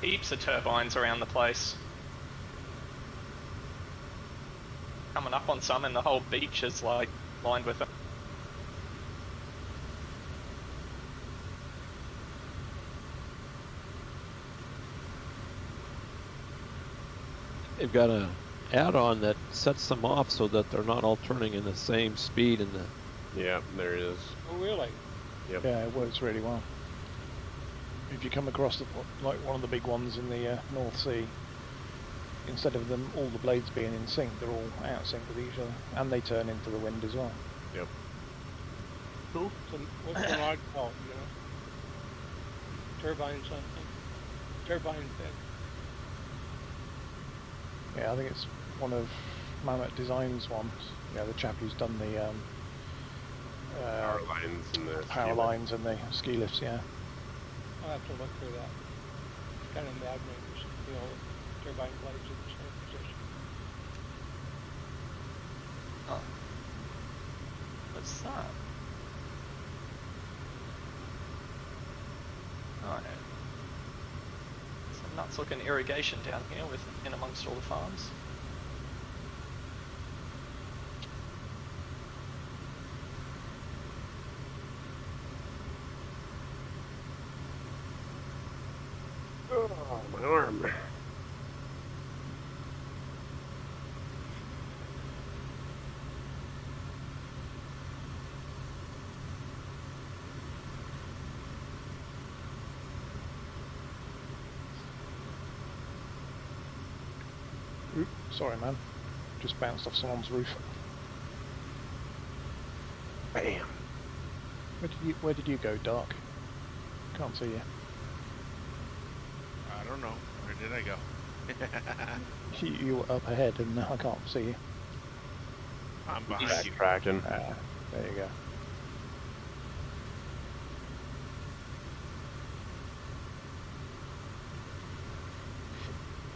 Speaker 3: Heaps of turbines around the place. Coming up on some, and the whole beach is like lined with them.
Speaker 5: They've got a add-on that sets them off so that they're not all turning in the same speed in the.
Speaker 7: Yeah, there it is.
Speaker 6: Oh, really?
Speaker 7: Yep.
Speaker 1: Yeah, it works really well. If you come across like one of the big ones in the North Sea, instead of them all the blades being in sync, they're all out of sync with each other, and they turn into the wind as well.
Speaker 7: Yep.
Speaker 6: Cool. So what's the mod called? You know, turbine something. Turbine thing.
Speaker 1: Yeah, I think it's one of Mammoth Designs ones. Yeah, the chap who's done the
Speaker 7: Power lines and the
Speaker 1: power lines and the ski lifts. Yeah.
Speaker 6: I'll have to look for that. It's kind of maddening to see all the turbine blades in the same position.
Speaker 3: Oh. What's that? Oh, no. Some nuts looking irrigation down here with in amongst all the farms.
Speaker 7: Oh, my arm.
Speaker 1: Oop, sorry, man. Just bounced off someone's roof.
Speaker 7: Bam.
Speaker 1: Where did you go, Dark? Can't see you.
Speaker 2: I don't know. Where did I go?
Speaker 1: You were up ahead, and I can't see you.
Speaker 2: I'm behind you.
Speaker 7: Tracking.
Speaker 1: There you go.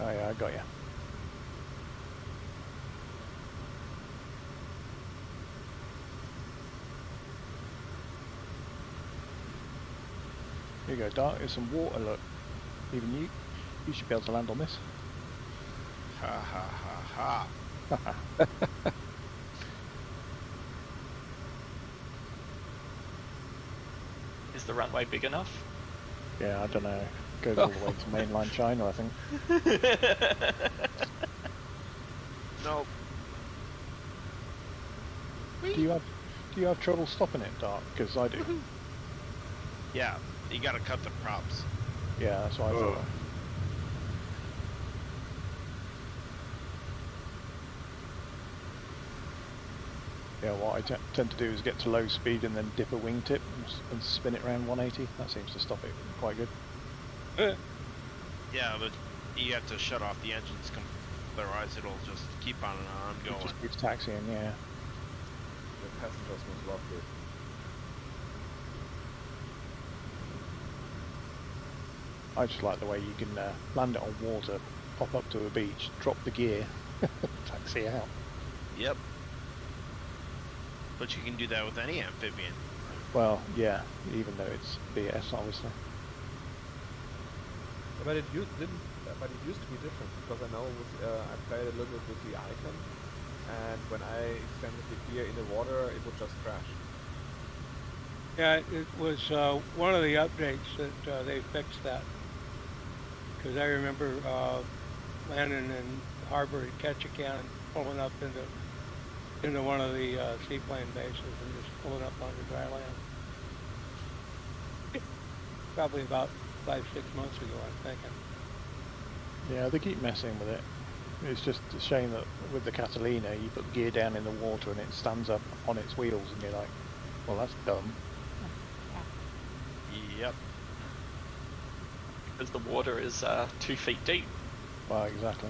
Speaker 1: Oh yeah, I got you. Here you go, Dark. There's some water, look. Even you should be able to land on this.
Speaker 2: Ha ha ha ha.
Speaker 3: Is the runway big enough?
Speaker 1: Yeah, I don't know. Goes all the way to mainland China, I think.
Speaker 2: Nope.
Speaker 1: Do you have trouble stopping it, Dark? Because I do.
Speaker 2: Yeah, you gotta cut the props.
Speaker 1: Yeah, that's what I thought. Yeah, what I tend to do is get to low speed and then dip a wingtip and spin it around 180. That seems to stop it quite good.
Speaker 2: Yeah, but you have to shut off the engines, otherwise it'll just keep on and on
Speaker 1: It
Speaker 2: going.
Speaker 1: just keeps taxiing, yeah.
Speaker 4: The passengers must love it.
Speaker 1: I just like the way you can land it on water, pop up to a beach, drop the gear, taxi out.
Speaker 2: Yep. But you can do that with any amphibian.
Speaker 1: Well, yeah, even though it's BS, obviously.
Speaker 4: But it used to be different because I know I played a little bit with the icon, and when I extended the gear in the water, it would just crash.
Speaker 6: Yeah, it was one of the updates that they fixed that. Because I remember landing in the harbor at Ketchikan and pulling up into one of the seaplane bases and just pulling up onto dry land. Probably about 5-6 months ago, I'm thinking.
Speaker 1: Yeah, they keep messing with it. It's just a shame that with the Catalina, you put gear down in the water and it stands up on its wheels, and you're like, well, that's dumb.
Speaker 2: Yep.
Speaker 3: Because the water is 2 feet deep.
Speaker 1: Well, exactly.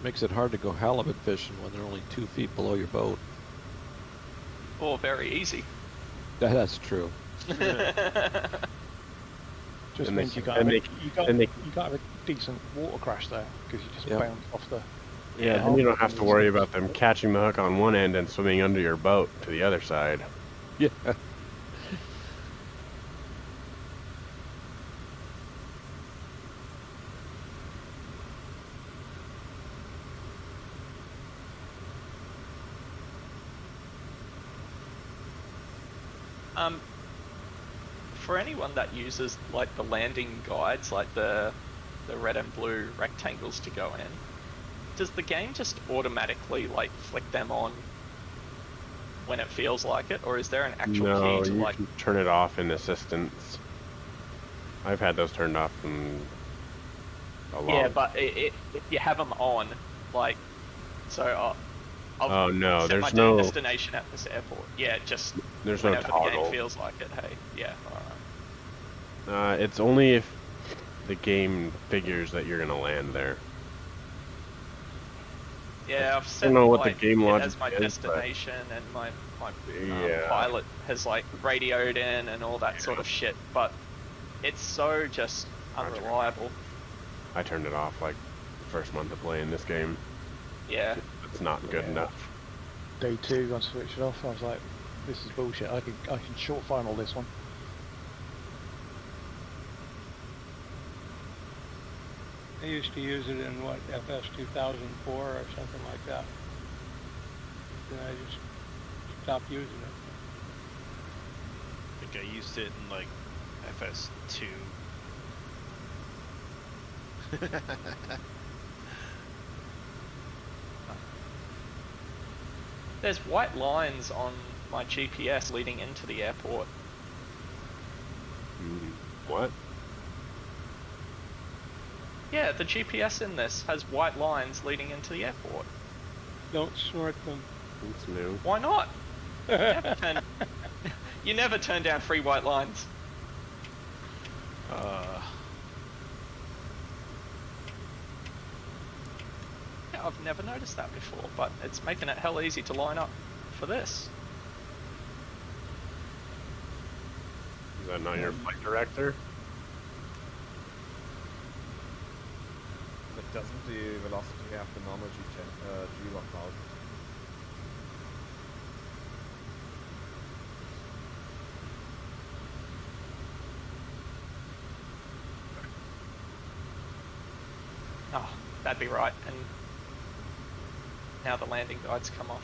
Speaker 5: Makes it hard to go halibut fishing when they're only 2 feet below your boat.
Speaker 3: Or very easy.
Speaker 5: That's true.
Speaker 1: Just
Speaker 7: And
Speaker 1: means
Speaker 7: they-
Speaker 1: you got a decent water crash there, because you just
Speaker 5: Yep.
Speaker 1: bounce off the...
Speaker 7: Yeah, then you don't have to worry about them catching the hook on one end and swimming under your boat to the other side.
Speaker 5: Yeah.
Speaker 3: For anyone that uses like the landing guides, like the red and blue rectangles to go in, does the game just automatically like flick them on when it feels like it, or is there an actual
Speaker 7: No,
Speaker 3: key to
Speaker 7: you
Speaker 3: like?
Speaker 7: can turn it off in assistance. I've had those turned off and a lot.
Speaker 3: Yeah, but if you have them on, like, so I've
Speaker 7: Oh no,
Speaker 3: set
Speaker 7: there's
Speaker 3: my
Speaker 7: no
Speaker 3: destination at this airport. Yeah, just
Speaker 7: there's no
Speaker 3: whenever the
Speaker 7: toggle.
Speaker 3: game feels like it. Hey, yeah, all right.
Speaker 7: It's only if the game figures that you're gonna land there.
Speaker 3: Yeah, I've
Speaker 7: I
Speaker 3: set
Speaker 7: don't know what
Speaker 3: like,
Speaker 7: the game
Speaker 3: it
Speaker 7: logic
Speaker 3: as my
Speaker 7: is,
Speaker 3: destination, and my
Speaker 7: Yeah.
Speaker 3: pilot has like radioed in and all that sort of shit, but it's so just unreliable.
Speaker 7: I turned it off like the first month of playing this game.
Speaker 3: Yeah.
Speaker 7: It's not good enough.
Speaker 1: Day 2, I switched it off. I was like, this is bullshit. I can short final this one.
Speaker 6: I used to use it in what, FS 2004 or something like that. Then I just stopped using it.
Speaker 2: I think I used it in like FS2.
Speaker 3: There's white lines on my GPS leading into the airport.
Speaker 7: What?
Speaker 3: Yeah, the GPS in this has white lines leading into the airport.
Speaker 6: Don't snort them.
Speaker 7: It's new.
Speaker 3: Why not? You never turn down free white lines. Yeah, I've never noticed that before, but it's making it hell easy to line up for this.
Speaker 7: Is that not your flight director?
Speaker 4: But doesn't the velocity have the normal G1000?
Speaker 3: Oh, that'd be right. And now the landing guides come off.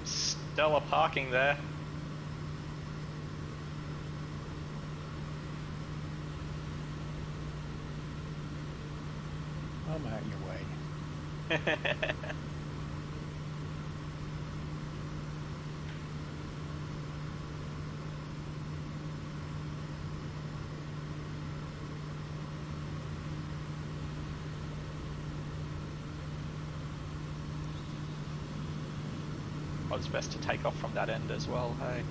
Speaker 3: Stellar parking there.
Speaker 1: I'm out your way.
Speaker 3: Well, it's best to take off from that end as well, hey?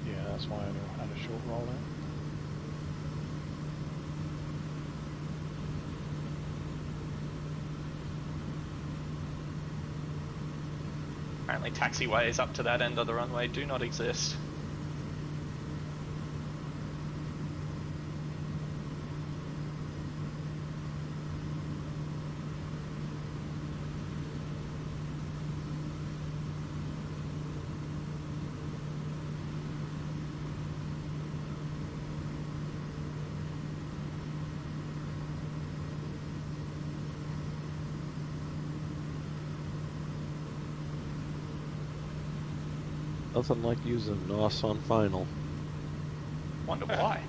Speaker 1: Yeah, that's why I only had a short roll out.
Speaker 3: Apparently taxiways up to that end of the runway do not exist.
Speaker 5: Nothing like using NOS on final.
Speaker 3: Wonder why.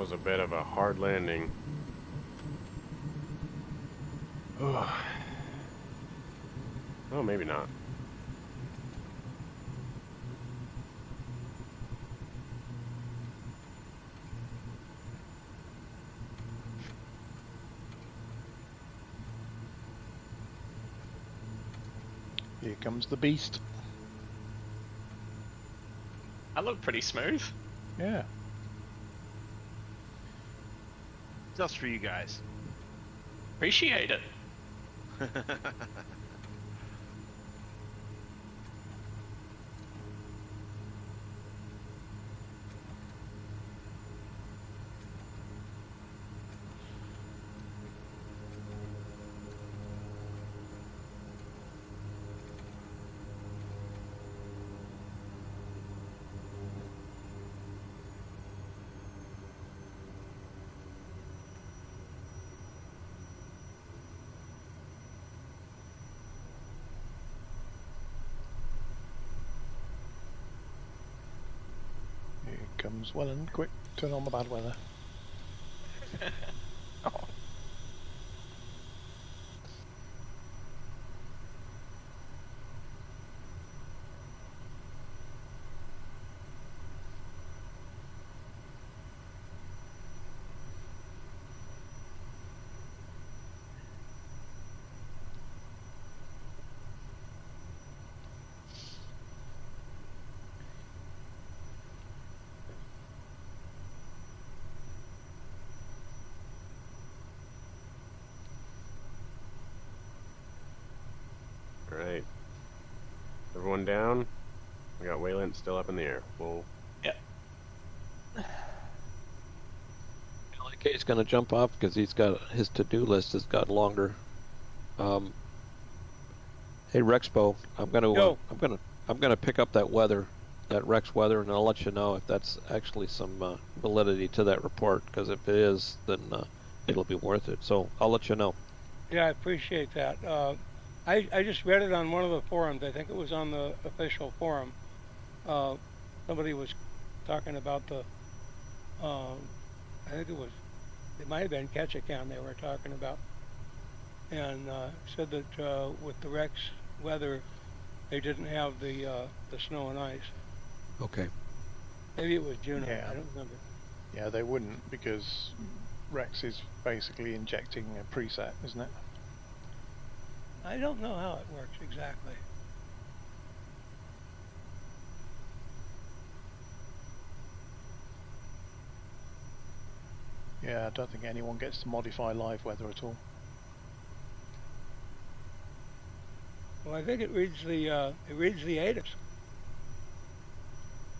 Speaker 7: was a bit of a hard landing. Oh, maybe not.
Speaker 1: Here comes the beast.
Speaker 3: I look pretty smooth.
Speaker 1: Yeah.
Speaker 2: Just for you guys.
Speaker 3: Appreciate it.
Speaker 1: Here comes Welland. Quick, turn on the bad weather.
Speaker 3: Oh.
Speaker 7: Alright. Everyone down? We got Wayland still up in the air. We'll...
Speaker 3: Yeah.
Speaker 5: LAK's gonna jump off because he's got his to-do list has got longer. Hey Rexpo, I'm gonna pick up that weather, that Rex weather, and I'll let you know if that's actually some validity to that report. Because if it is, then it'll be worth it. So I'll let you know.
Speaker 6: Yeah, I appreciate that. I just read it on one of the forums. I think it was on the official forum. Somebody was talking about the, I think it might have been Ketchikan they were talking about. And said that with the Rex weather, they didn't have the snow and ice.
Speaker 5: Okay.
Speaker 6: Maybe it was Juno.
Speaker 1: Yeah.
Speaker 6: I don't remember.
Speaker 1: Yeah, they wouldn't, because Rex is basically injecting a preset, isn't it?
Speaker 6: I don't know how it works exactly.
Speaker 1: Yeah, I don't think anyone gets to modify live weather at all.
Speaker 6: Well, I think it reads the ATIS.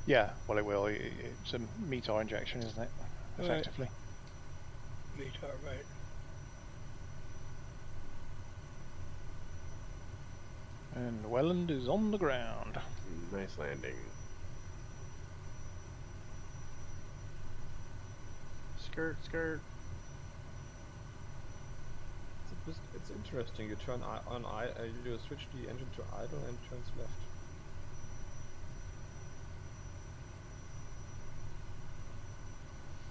Speaker 1: Yeah, well it will. It's a METAR injection, isn't it? Effectively.
Speaker 6: METAR, right.
Speaker 1: And Welland is on the ground.
Speaker 7: Nice landing. Skirt, skirt.
Speaker 4: It's interesting. You turn on you switch the engine to idle and it turns left.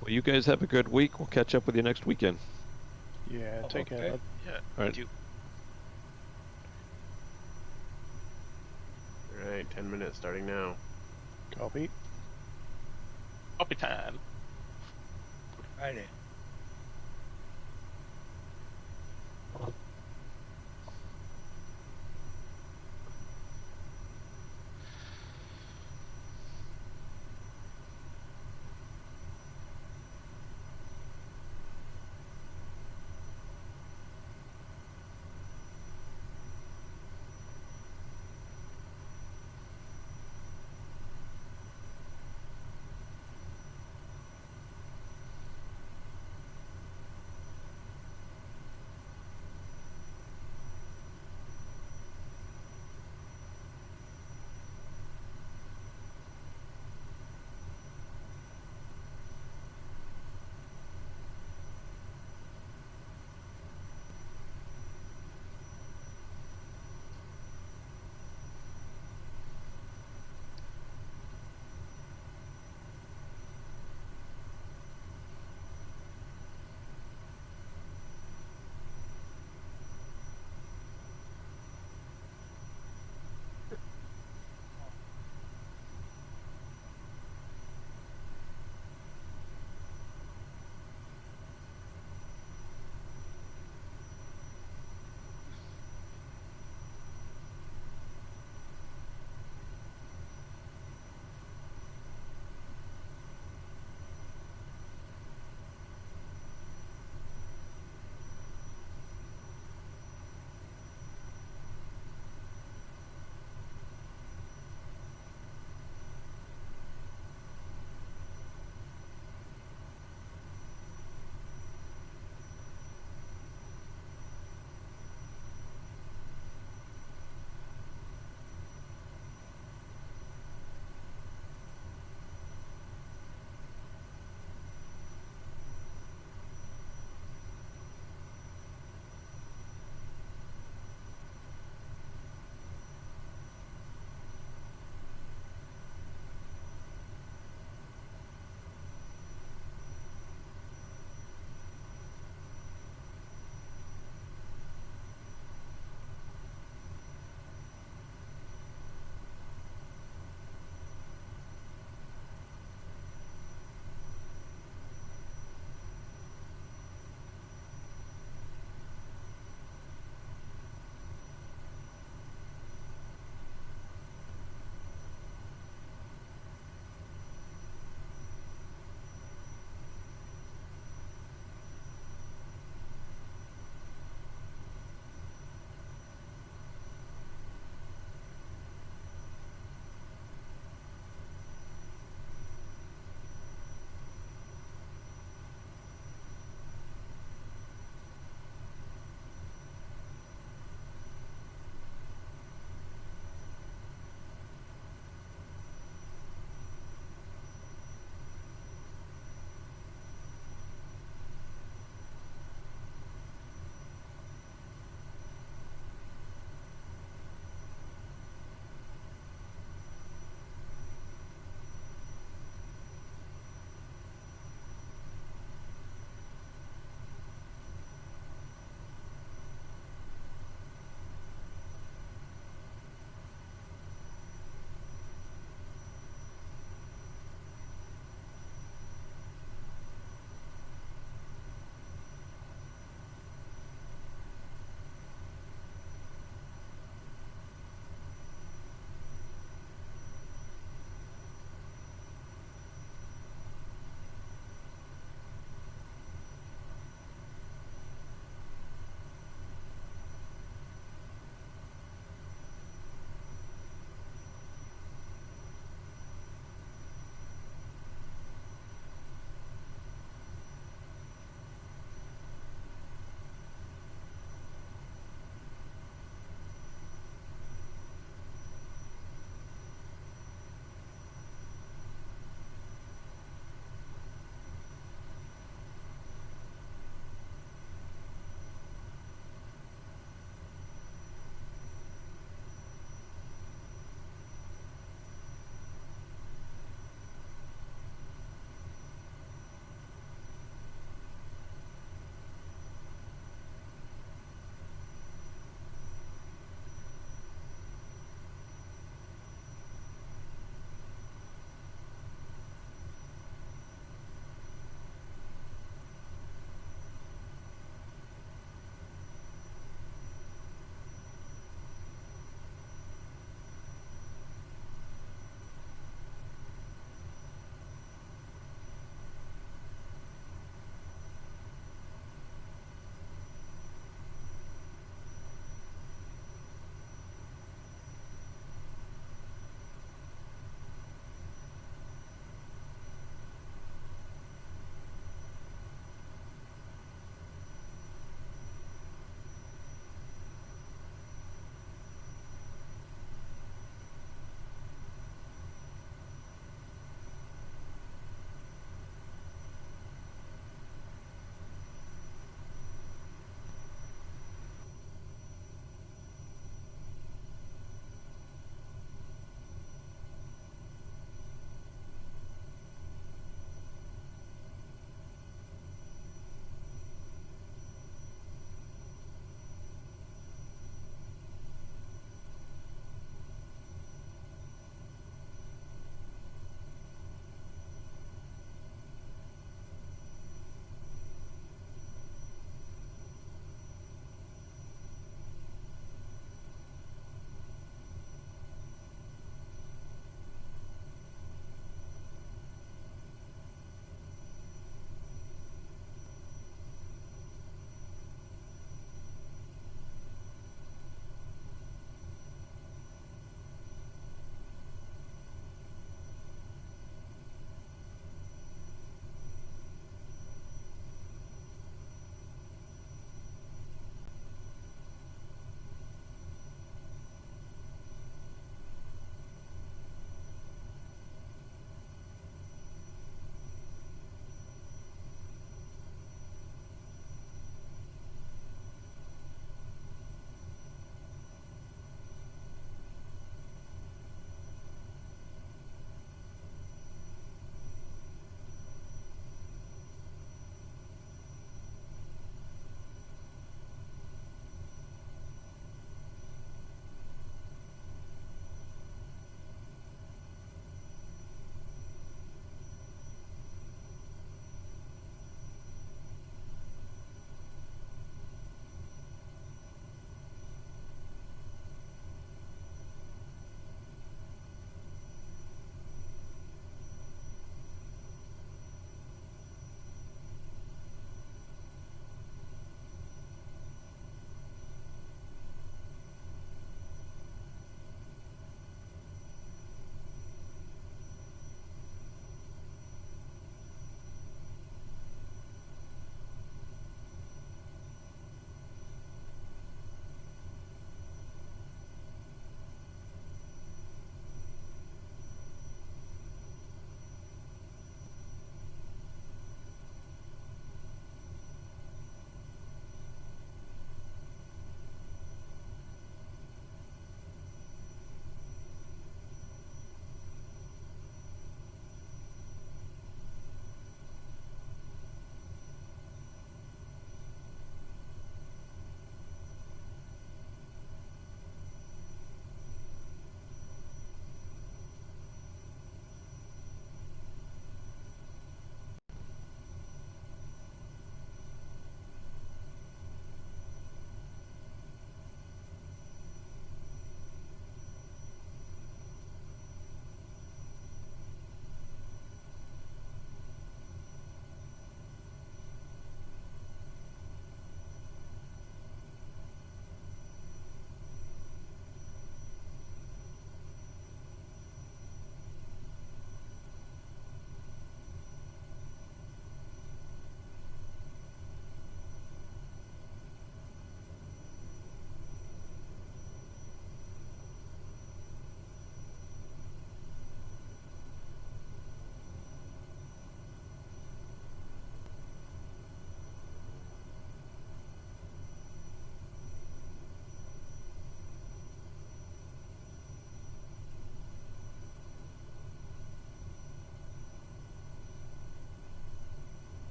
Speaker 5: Well, you guys have a good week. We'll catch up with you next weekend.
Speaker 1: Yeah, take
Speaker 6: okay.
Speaker 1: care, bud.
Speaker 2: Yeah.
Speaker 5: All right.
Speaker 7: Alright, 10 minutes starting now.
Speaker 1: Copy.
Speaker 3: Copy time.
Speaker 6: Friday.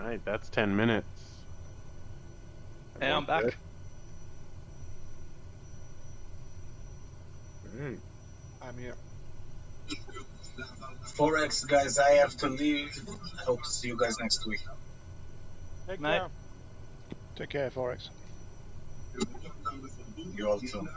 Speaker 7: Alright, that's 10 minutes.
Speaker 3: And I'm back.
Speaker 4: Alright. I'm here.
Speaker 8: 4X, guys, I have to leave. I hope to see you guys next week.
Speaker 6: Take
Speaker 3: Mate.
Speaker 6: care.
Speaker 1: Take care, Forex.
Speaker 8: You all too.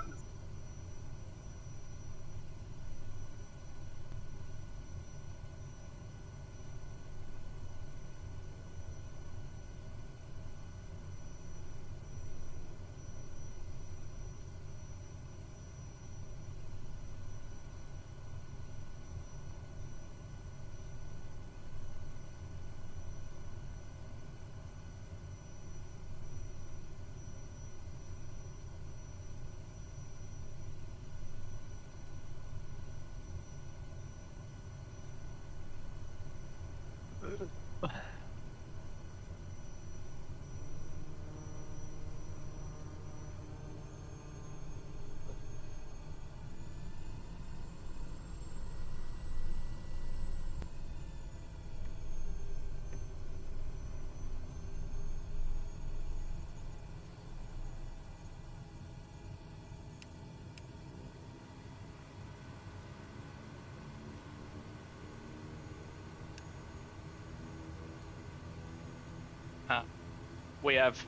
Speaker 3: We have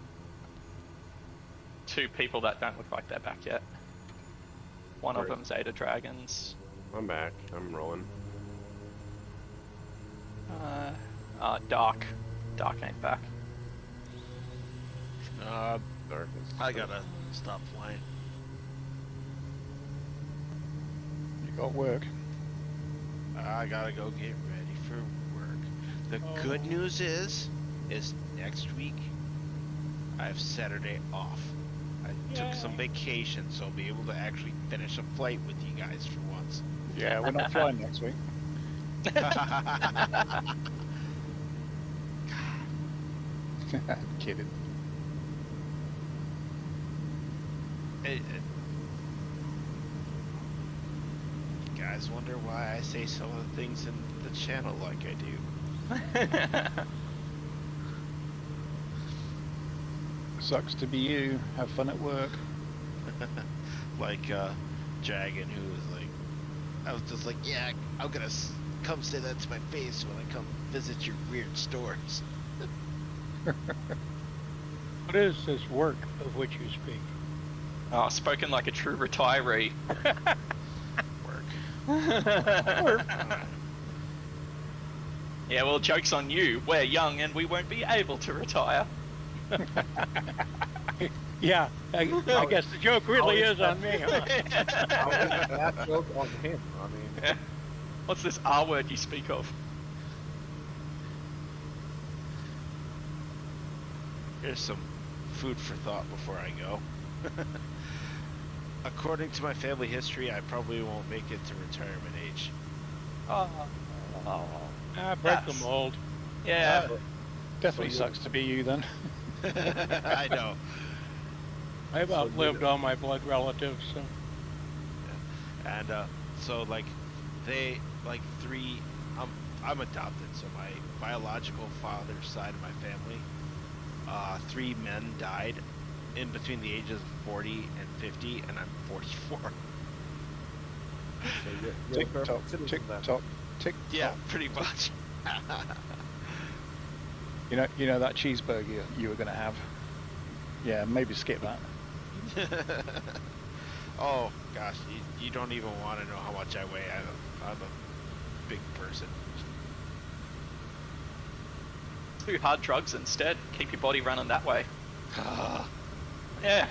Speaker 3: 2 people that don't look like they're back yet. One of them's Ada Dragons.
Speaker 7: I'm back. I'm rolling.
Speaker 3: Dark. Dark ain't back.
Speaker 7: Darkness.
Speaker 2: I gotta stop flying.
Speaker 1: You got work.
Speaker 2: I gotta go get ready for work. The good news is next week I have Saturday off. I took some vacation, so I'll be able to actually finish a flight with you guys for once.
Speaker 1: Yeah, we're not flying next week. Kidding.
Speaker 2: You guys wonder why I say some of the things in the channel like I do.
Speaker 1: Sucks to be you. Have fun at work.
Speaker 2: Like Dragon, who was like, I was just like, yeah, I'm gonna come say that to my face when I come visit your weird stores.
Speaker 6: What is this work of which you speak?
Speaker 3: Oh, spoken like a true retiree.
Speaker 2: Work.
Speaker 3: Yeah, well, joke's on you. We're young and we won't be able to retire.
Speaker 6: Yeah, I guess the joke really is on me, huh?
Speaker 4: How is that joke on him? I mean,
Speaker 3: What's this R word you speak of?
Speaker 2: Here's some food for thought before I go. According to my family history, I probably won't make it to retirement age.
Speaker 6: Break the mold.
Speaker 3: Yeah.
Speaker 1: Definitely sucks to be you then.
Speaker 2: I know.
Speaker 6: I've outlived all my blood relatives, so.
Speaker 2: And so like they like 3 I'm adopted, so my biological father's side of my family, 3 men died in between the ages of 40 and 50, and I'm 44.
Speaker 4: so you're
Speaker 1: Tick
Speaker 4: a perfect
Speaker 1: tock,
Speaker 4: citizen
Speaker 1: tick
Speaker 4: then.
Speaker 1: tock, tick
Speaker 2: Yeah,
Speaker 1: tock.
Speaker 2: pretty much.
Speaker 1: You know that cheeseburger you were gonna have. Yeah, maybe skip that.
Speaker 2: Oh gosh, you don't even want to know how much I weigh. I'm a big person.
Speaker 3: Do hard drugs instead. Keep your body running that way. Yeah.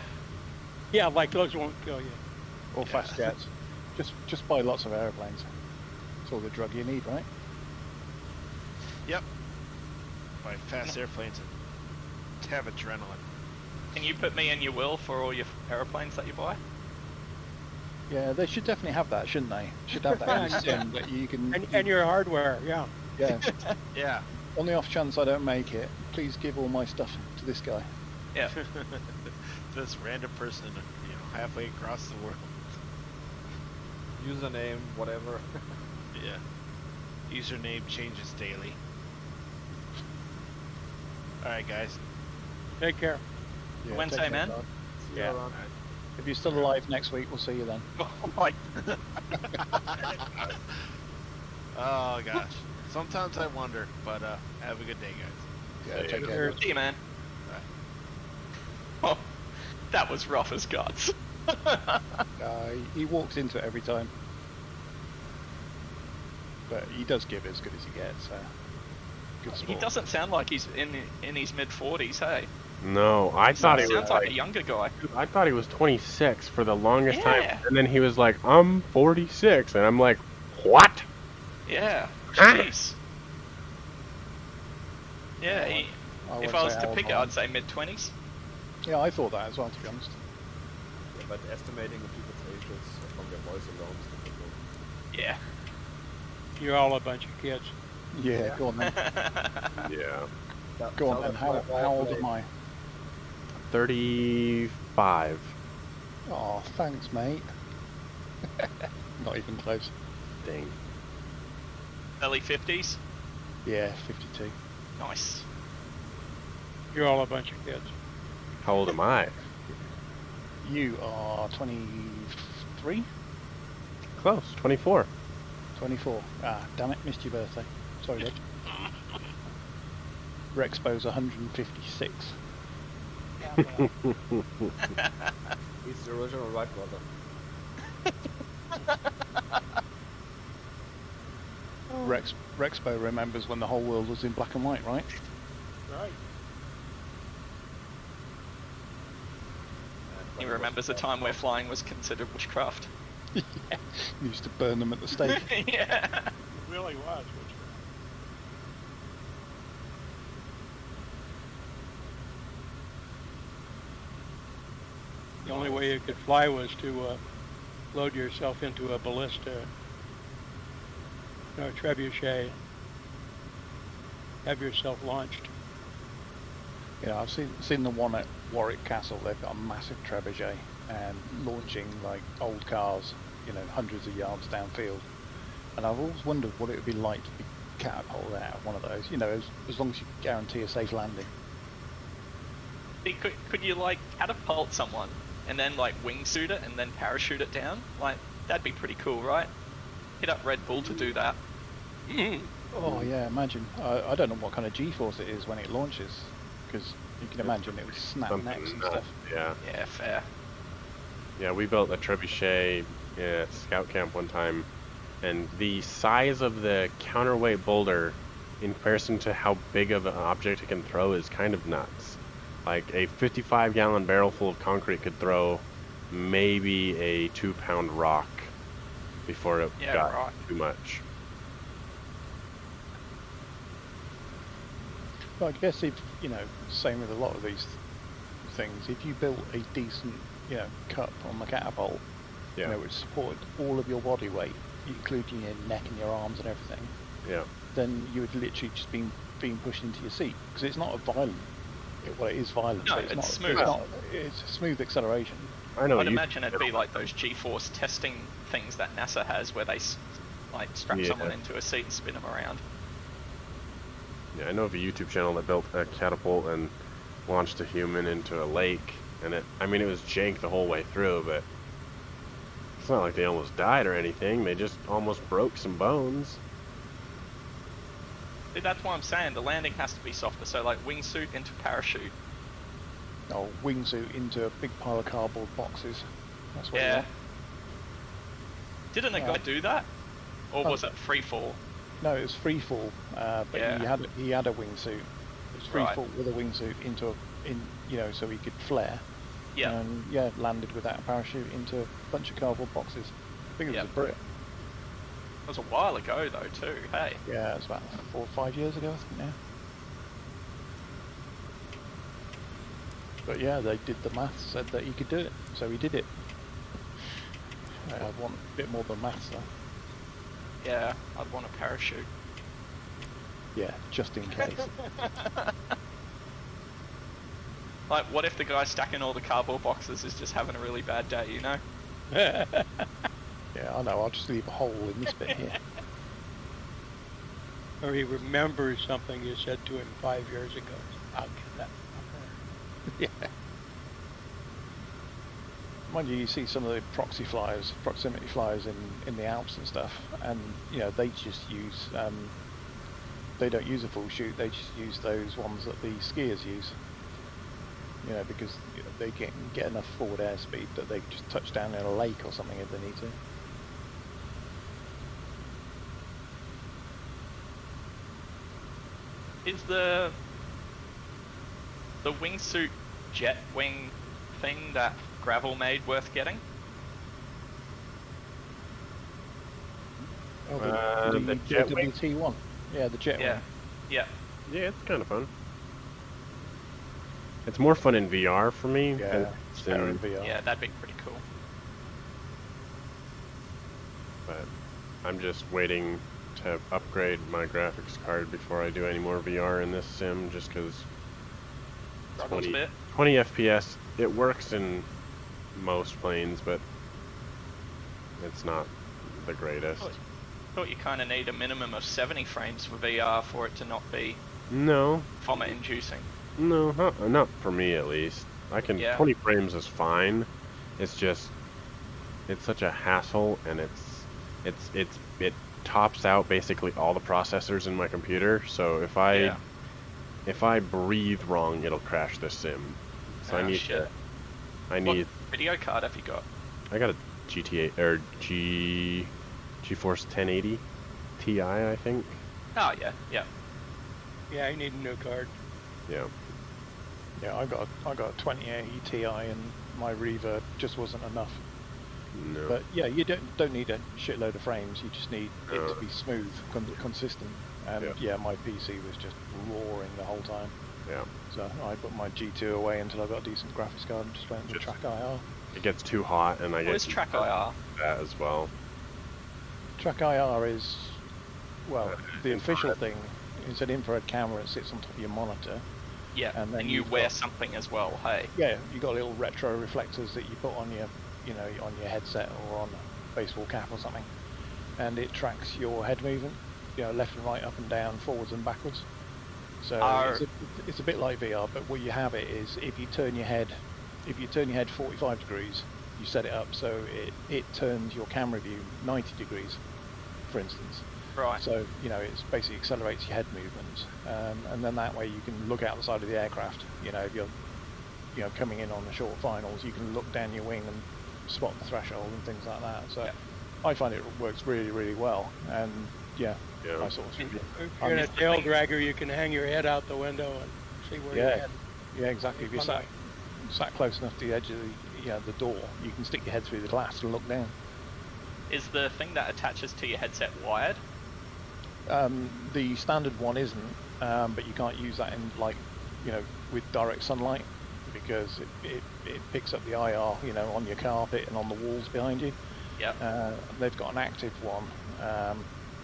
Speaker 6: Yeah, like those won't kill you.
Speaker 1: Or fast jets. Just buy lots of airplanes. It's all the drug you need, right?
Speaker 2: Yep. By fast airplanes and have adrenaline.
Speaker 3: Can you put me in your will for all your aeroplanes that you buy?
Speaker 1: Yeah, they should definitely have that, shouldn't they? Should have that system that you can.
Speaker 6: And your hardware, yeah.
Speaker 1: Yeah.
Speaker 2: Yeah.
Speaker 1: On the off chance I don't make it, please give all my stuff to this guy.
Speaker 3: Yeah.
Speaker 2: This random person, halfway across the world.
Speaker 4: Username, whatever.
Speaker 2: Yeah. Username changes daily. All right, guys.
Speaker 6: Take care.
Speaker 1: Yeah,
Speaker 3: Wednesday,
Speaker 1: take care,
Speaker 3: man.
Speaker 1: guys.
Speaker 4: See you
Speaker 1: Yeah.
Speaker 4: around.
Speaker 1: If you're still alive next week, we'll see you then.
Speaker 3: Oh my.
Speaker 2: Oh gosh. Sometimes I wonder, but have a good day, guys.
Speaker 1: Yeah, take care.
Speaker 6: Cheers.
Speaker 1: guys.
Speaker 3: See you, man. Oh, that was rough as guts.
Speaker 1: He walks into it every time. But he does give as good as he gets, so good
Speaker 3: He
Speaker 1: sport.
Speaker 3: doesn't sound like he's in his mid-40s, hey?
Speaker 7: No, I thought he was
Speaker 3: Sounds like a younger guy.
Speaker 7: I thought he was 26 for the longest
Speaker 3: Yeah.
Speaker 7: time, and then he was like, "I'm 46," and I'm like, "What?"
Speaker 3: Yeah.
Speaker 7: Ah.
Speaker 3: Jeez. Yeah, if I was to pick it, I'd say mid-20s.
Speaker 1: Yeah, I thought that as well, to be honest.
Speaker 4: Yeah, but estimating the people's ages from their voice alone is difficult.
Speaker 3: Yeah.
Speaker 6: You're all a bunch of kids.
Speaker 1: Yeah, go on then.
Speaker 7: Yeah.
Speaker 1: Go on then. How old am I?
Speaker 7: 35.
Speaker 1: Oh, thanks, mate. Not even close.
Speaker 7: Dang.
Speaker 3: Early 50s?
Speaker 1: Yeah, 52.
Speaker 3: Nice.
Speaker 6: You're all a bunch of kids.
Speaker 7: How old am I?
Speaker 1: You are 23?
Speaker 7: Close. 24.
Speaker 1: 24. Ah, damn it, missed your birthday. Sorry, Dad. Rexpo's 156.
Speaker 4: He's the original Wright brother.
Speaker 1: Rexpo remembers when the whole world was in black and white, right?
Speaker 6: Right.
Speaker 3: He remembers a time where flying was considered witchcraft.
Speaker 1: Yeah. Used to burn them at the stake.
Speaker 3: Yeah.
Speaker 6: It really was. The only way you could fly was to load yourself into a ballista, a trebuchet, have yourself launched.
Speaker 1: Yeah, I've seen the one at Warwick Castle. They've got a massive trebuchet and launching like old cars, hundreds of yards downfield. And I've always wondered what it would be like to be catapulted out of one of those. As long as you guarantee a safe landing.
Speaker 3: Could you like catapult someone and then like wingsuit it and then parachute it down? Like that'd be pretty cool, right? Hit up Red Bull to do that.
Speaker 1: Oh yeah, imagine. I don't know what kind of G-force it is when it launches, because you can imagine it would snap
Speaker 7: Something
Speaker 1: necks and
Speaker 7: nuts,
Speaker 1: stuff.
Speaker 7: Yeah.
Speaker 3: Yeah, fair.
Speaker 7: Yeah, we built a trebuchet at scout camp one time, and the size of the counterweight boulder in comparison to how big of an object it can throw is kind of nuts. Like a 55-gallon barrel full of concrete could throw maybe a 2-pound rock before it got too much.
Speaker 1: Well, I guess if, same with a lot of these things, if you built a decent, cup on the catapult, which supported all of your body weight, including your neck and your arms and everything, then you would literally just being pushed into your seat, because it's not a violent. Well, it is violent.
Speaker 3: No,
Speaker 1: but
Speaker 3: it's
Speaker 1: not,
Speaker 3: smooth.
Speaker 1: It's a smooth acceleration.
Speaker 7: I know.
Speaker 3: I'd imagine it'd be like those G-force testing things that NASA has, where they strap someone into a seat and spin them around.
Speaker 7: Yeah, I know of a YouTube channel that built a catapult and launched a human into a lake, and it was jank the whole way through, but it's not like they almost died or anything. They just almost broke some bones.
Speaker 3: Dude, that's why I'm saying the landing has to be softer. So like wingsuit into parachute.
Speaker 1: Oh, wingsuit into a big pile of cardboard boxes. That's what you
Speaker 3: Yeah.
Speaker 1: want.
Speaker 3: Didn't a guy do that, or was it free fall?
Speaker 1: No, it was free fall, but he had a wingsuit. It was free fall with a wingsuit so he could flare.
Speaker 3: Yeah.
Speaker 1: And landed without a parachute into a bunch of cardboard boxes. I think it was a Brit.
Speaker 3: It was a while ago though too. Hey.
Speaker 1: Yeah, it was about 4 or 5 years ago, I think now. But yeah, they did the maths, said that he could do it, so he did it. I'd want a bit more than maths though.
Speaker 3: Yeah, I'd want a parachute.
Speaker 1: Yeah, just in case.
Speaker 3: Like, what if the guy stacking all the cardboard boxes is just having a really bad day,
Speaker 1: Yeah, I know, I'll just leave a hole in this bit here.
Speaker 6: Or he remembers something you said to him 5 years ago. I'll get that.
Speaker 1: Yeah. Mind you, you see some of the proximity flyers in the Alps and stuff, and they just use they don't use a full chute. They just use those ones that the skiers use. Because they get enough forward airspeed that they can just touch down in a lake or something if they need to.
Speaker 3: Is the wingsuit jet wing thing that Gravel made worth getting?
Speaker 1: Oh,
Speaker 7: the jet wing?
Speaker 1: WT1. Yeah, the jet wing.
Speaker 3: Yeah.
Speaker 7: Yeah, it's kind of fun. It's more fun in VR for me.
Speaker 1: Yeah, it's better in VR.
Speaker 3: Yeah, that'd be pretty cool.
Speaker 7: But I'm just waiting to upgrade my graphics card before I do any more VR in this sim, just because 20 FPS, it works in most planes, but it's not the greatest.
Speaker 3: I thought you kind of need a minimum of 70 frames for VR for it to not be vomit inducing.
Speaker 7: No, not for me at least. I can 20 frames is fine. It's just it's such a hassle, and it tops out basically all the processors in my computer. So if I breathe wrong, it'll crash the sim. So I need
Speaker 3: What video card have you got?
Speaker 7: I got a GTA or GeForce 1080 Ti, I think.
Speaker 3: Oh yeah.
Speaker 6: Yeah, I need a new card.
Speaker 7: Yeah.
Speaker 1: Yeah, I got a 2080 Ti, and my reverb just wasn't enough.
Speaker 7: No.
Speaker 1: But yeah, you don't need a shitload of frames. You just need it to be smooth, consistent. And yeah, my PC was just roaring the whole time.
Speaker 7: Yeah.
Speaker 1: So I put my G2 away until I got a decent graphics card and just went with Track IR.
Speaker 7: It gets too hot, and I get
Speaker 3: Track IR?
Speaker 7: That as well.
Speaker 1: Track IR is, well, the official thing is an infrared camera that sits on top of your monitor.
Speaker 3: Yeah,
Speaker 1: and then
Speaker 3: you wear something as well, hey?
Speaker 1: Yeah, you got little retro reflectors that you put on your, on your headset or on a baseball cap or something, and it tracks your head movement, left and right, up and down, forwards and backwards. So it's a bit like VR, but what you have it is if you turn your head 45 degrees, you set it up so it turns your camera view 90 degrees, for instance.
Speaker 3: Right.
Speaker 1: So it basically accelerates your head movement, and then that way you can look out the side of the aircraft. If you're coming in on the short finals, you can look down your wing and spot the threshold and things like that. So I find it works really, really well, and I sort of.
Speaker 6: If you're in a tail dragger, you can hang your head out the window and see where you're headed.
Speaker 1: Yeah, exactly. If you're sat close enough to the edge of the door, you can stick your head through the glass and look down.
Speaker 3: Is the thing that attaches to your headset wired?
Speaker 1: The standard one isn't, but you can't use that in with direct sunlight, because it picks up the IR on your carpet and on the walls behind you.
Speaker 3: Yeah.
Speaker 1: They've got an active one,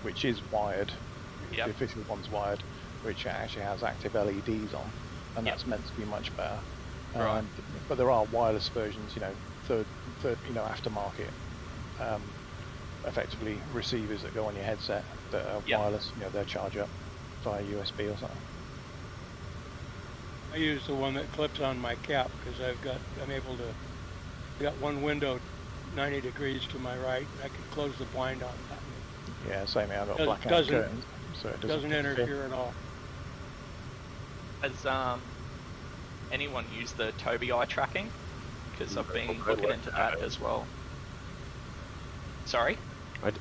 Speaker 1: which is wired.
Speaker 3: Yep.
Speaker 1: The official one's wired, which actually has active LEDs on, and that's meant to be much better.
Speaker 3: Right.
Speaker 1: But there are wireless versions, third aftermarket, effectively receivers that go on your headset that are wireless. They'll charge up via USB or something.
Speaker 6: I use the one that clips on my cap because I got one window 90 degrees to my right, and I can close the blind on that.
Speaker 1: Yeah, same here. I've got blackout curtains, so it doesn't
Speaker 6: interfere at all.
Speaker 3: Has anyone used the Tobii eye tracking? Because I've been looking into that as well. Sorry?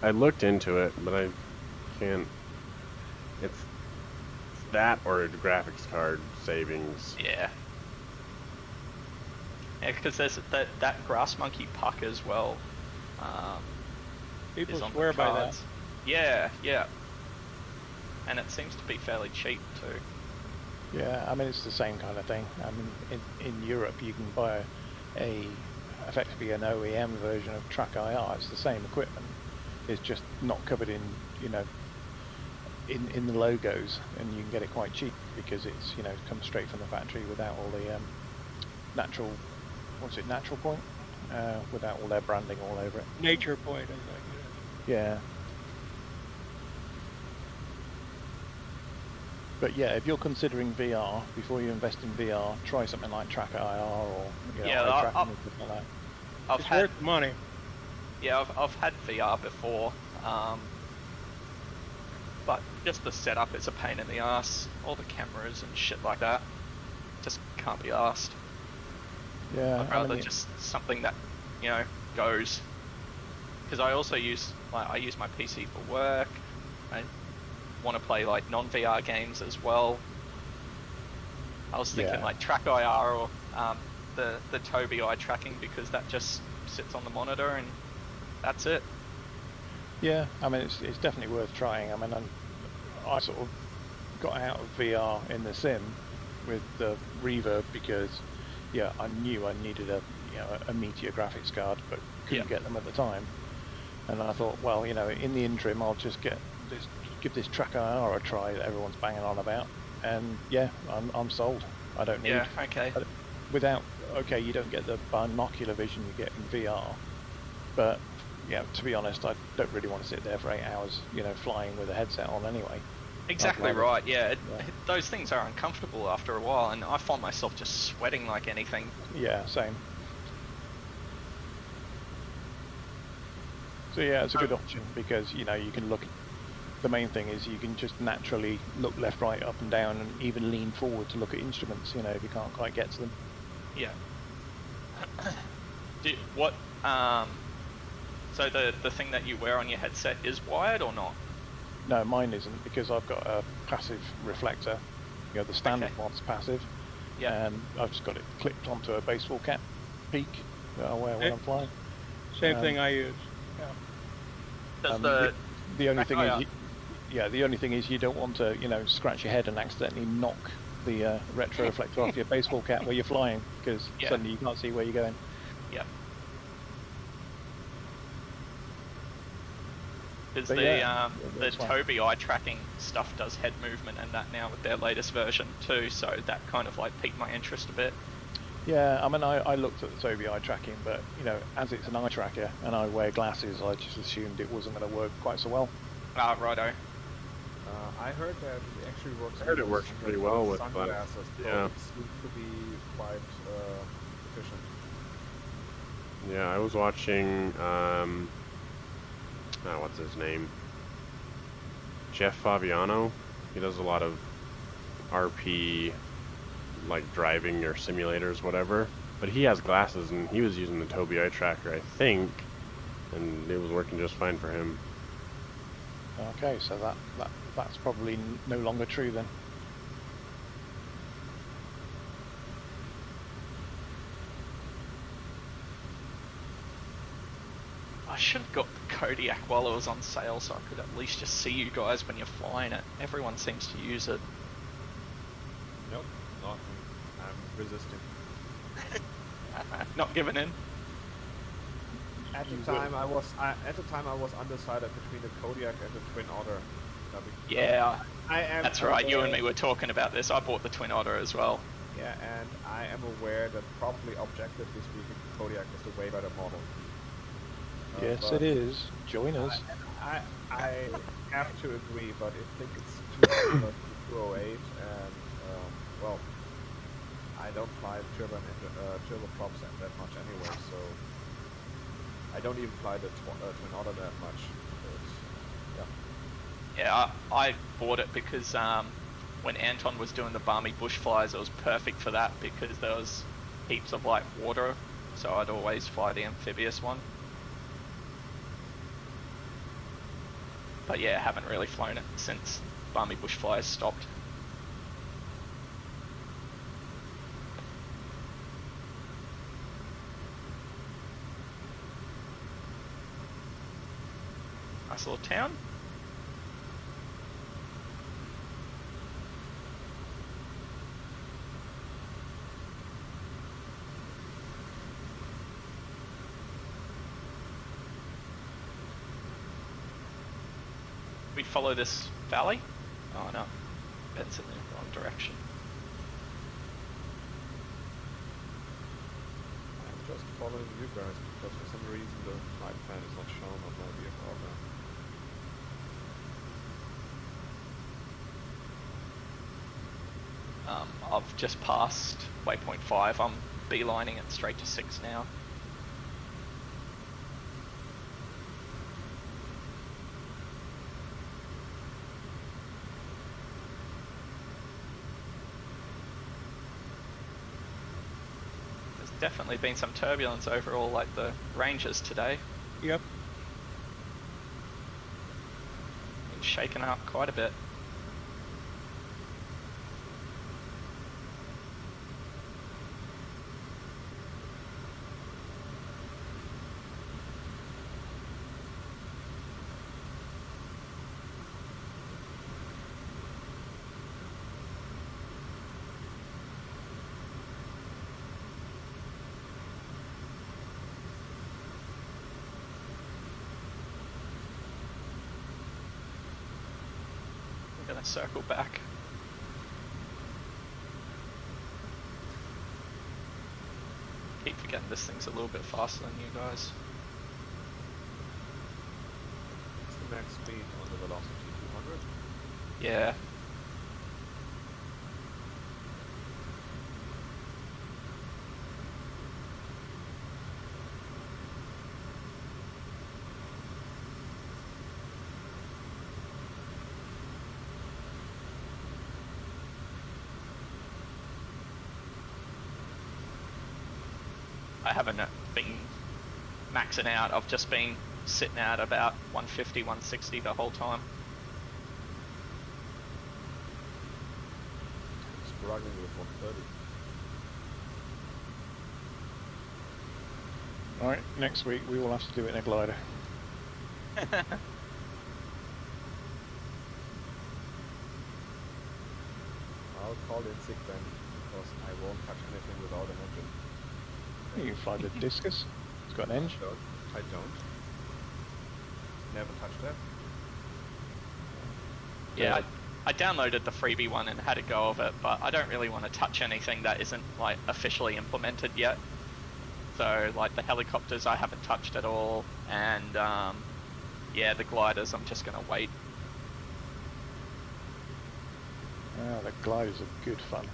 Speaker 7: I looked into it, but I can't. It's that or a graphics card savings.
Speaker 3: Yeah. Yeah, because there's that grass monkey puck as well.
Speaker 6: People swear by that.
Speaker 3: Yeah. And it seems to be fairly cheap too.
Speaker 1: Yeah, I mean it's the same kind of thing. I mean in Europe you can buy effectively an OEM version of Track IR. It's the same equipment. It's just not covered in in the logos, and you can get it quite cheap because it's comes straight from the factory without all the natural point, without all their branding all over it.
Speaker 6: Nature Point, I think.
Speaker 1: Yeah. But yeah, if you're considering VR, before you invest in VR, try something like Tracker IR or eye tracking and stuff like that.
Speaker 6: It's worth the money.
Speaker 3: Yeah, I've had VR before, but just the setup is a pain in the ass. All the cameras and shit like that just can't be asked.
Speaker 1: Yeah,
Speaker 3: I'd rather just something that goes. Because I also use I use my PC for work. I want to play like non-VR games as well. I was thinking like Track IR or the Tobii eye tracking, because that just sits on the monitor and that's it.
Speaker 1: Yeah, I mean it's definitely worth trying. I mean I sort of got out of VR in the sim with the reverb because I knew I needed a Meteor graphics card, but couldn't get them at the time. And I thought, well, in the interim, I'll just give this Track IR a try that everyone's banging on about, and I'm sold. I don't need.
Speaker 3: Yeah. Okay.
Speaker 1: You don't get the binocular vision you get in VR, but to be honest, I don't really want to sit there for 8 hours, flying with a headset on anyway.
Speaker 3: Exactly right. Yeah, those things are uncomfortable after a while, and I find myself just sweating like anything.
Speaker 1: Yeah, same. So yeah, it's a good option because you can look. The main thing is you can just naturally look left, right, up and down, and even lean forward to look at instruments. If you can't quite get to them.
Speaker 3: Yeah. So the thing that you wear on your headset is wired or not?
Speaker 1: No, mine isn't, because I've got a passive reflector. The standard one's passive. Yeah. And I've just got it clipped onto a baseball cap peak that I wear when I'm flying.
Speaker 6: Same thing I use. Yeah.
Speaker 1: The only thing is, the only thing is you don't want to, scratch your head and accidentally knock the retro reflector off your baseball cap where you're flying, because suddenly you can't see where you're going.
Speaker 3: Yeah. Because the Tobii eye tracking stuff does head movement and that now with their latest version too, so that kind of like piqued my interest a bit.
Speaker 1: Yeah, I mean, I looked at the Tobii eye tracking, but as it's an eye tracker and I wear glasses, I just assumed it wasn't going to work quite so well.
Speaker 3: Ah, righto.
Speaker 4: I heard that it actually works.
Speaker 7: I heard it works pretty well with
Speaker 4: sunglasses. Yeah, it seems to be quite efficient.
Speaker 7: Yeah, I was watching. What's his name? Jeff Favignano. He does a lot of RP, like driving or simulators, whatever. But he has glasses, and he was using the Tobii eye tracker, I think, and it was working just fine for him.
Speaker 1: Okay, so that's probably no longer true then.
Speaker 3: I should have got the Kodiak while it was on sale, so I could at least just see you guys when you're flying it. Everyone seems to use it.
Speaker 4: Nope, not me. I'm resisting.
Speaker 3: Not giving in.
Speaker 4: At the time, I was undecided between the Kodiak and the Twin Otter.
Speaker 3: Yeah, that's right. You and me were talking about this. I bought the Twin Otter as well.
Speaker 4: Yeah, and I am aware that probably objectively speaking, the Kodiak is the way better model.
Speaker 1: Yes, it is. Join us.
Speaker 4: I have to agree, but I think it's too similar to 208, and well, I don't fly turboprops that much anyway, so I don't even fly the Twin Otter that much. But,
Speaker 3: yeah, I bought it because when Anton was doing the balmy bush flies, it was perfect for that because there was heaps of light water, so I'd always fly the amphibious one. But yeah, haven't really flown it since balmy bush flies stopped. Nice little town. We follow this valley? Oh no, that's in the wrong direction.
Speaker 4: I'm just following you guys because for some reason the flight plan is not shown on my VFR map.
Speaker 3: I've just passed waypoint 5. I'm beelining it straight to 6 now. There's definitely been some turbulence over all like the ranges today.
Speaker 6: Yep.
Speaker 3: Been shaken up quite a bit. Gonna circle back. Keep forgetting this thing's a little bit faster than you guys.
Speaker 4: It's the max speed on the velocity 200.
Speaker 3: Yeah. I haven't been maxing out. I've just been sitting at about 150, 160 the whole time.
Speaker 4: Struggling with 130.
Speaker 1: Alright, next week we will have to do it in a glider.
Speaker 4: I'll call in sick then, because I won't touch anything without an engine.
Speaker 1: You can fly the discus. It's got an engine.
Speaker 4: I don't. Never touched that.
Speaker 3: Yeah, I downloaded the freebie one and had a go of it, but I don't really want to touch anything that isn't like officially implemented yet. So like the helicopters I haven't touched at all, and yeah, the gliders I'm just gonna wait.
Speaker 1: The gliders are good fun.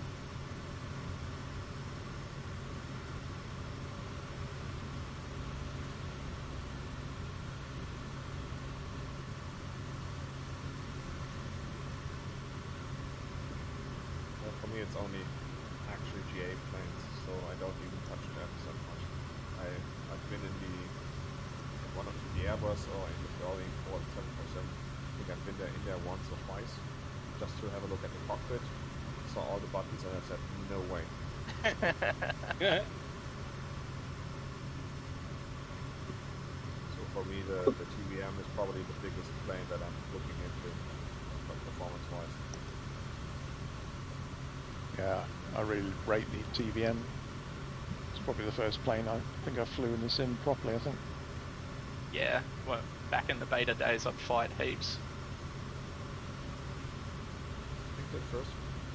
Speaker 4: For me it's only actually GA planes, so I don't even touch that so much. I've been in one of the Airbus or in the Boeing 47%. I think I've been in there once or twice, just to have a look at the cockpit. Saw all the buttons and I said, no way. So for me the TVM is probably the biggest plane that I'm looking into, performance-wise.
Speaker 1: Yeah, I really rate the TVM. It's probably the first plane I think I flew in the sim properly, I think.
Speaker 3: Yeah, well, back in the beta days I'd fly it heaps.
Speaker 4: I think the first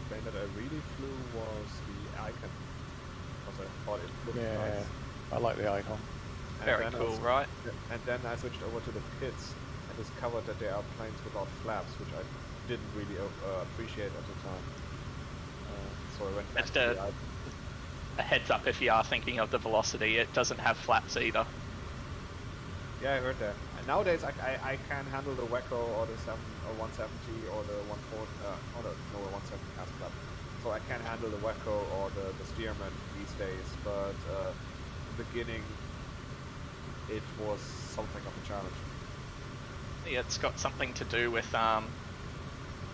Speaker 4: plane that I really flew was the Icon, because I thought it looked nice.
Speaker 1: I like the Icon.
Speaker 3: Very cool, right?
Speaker 4: And then I switched over to the Pits and discovered that there are planes without flaps, which I didn't really appreciate at the time. So I went back
Speaker 3: Just
Speaker 4: to the Icon.
Speaker 3: a heads up if you are thinking of the Velocity, it doesn't have flaps either.
Speaker 4: Yeah, I heard that. And nowadays I can handle the Wacko or the 170 or the 140, or the 170 has flap. So I can handle the Wacko or the Stearman these days, but in the beginning it was something of a challenge.
Speaker 3: Yeah, it's got something to do with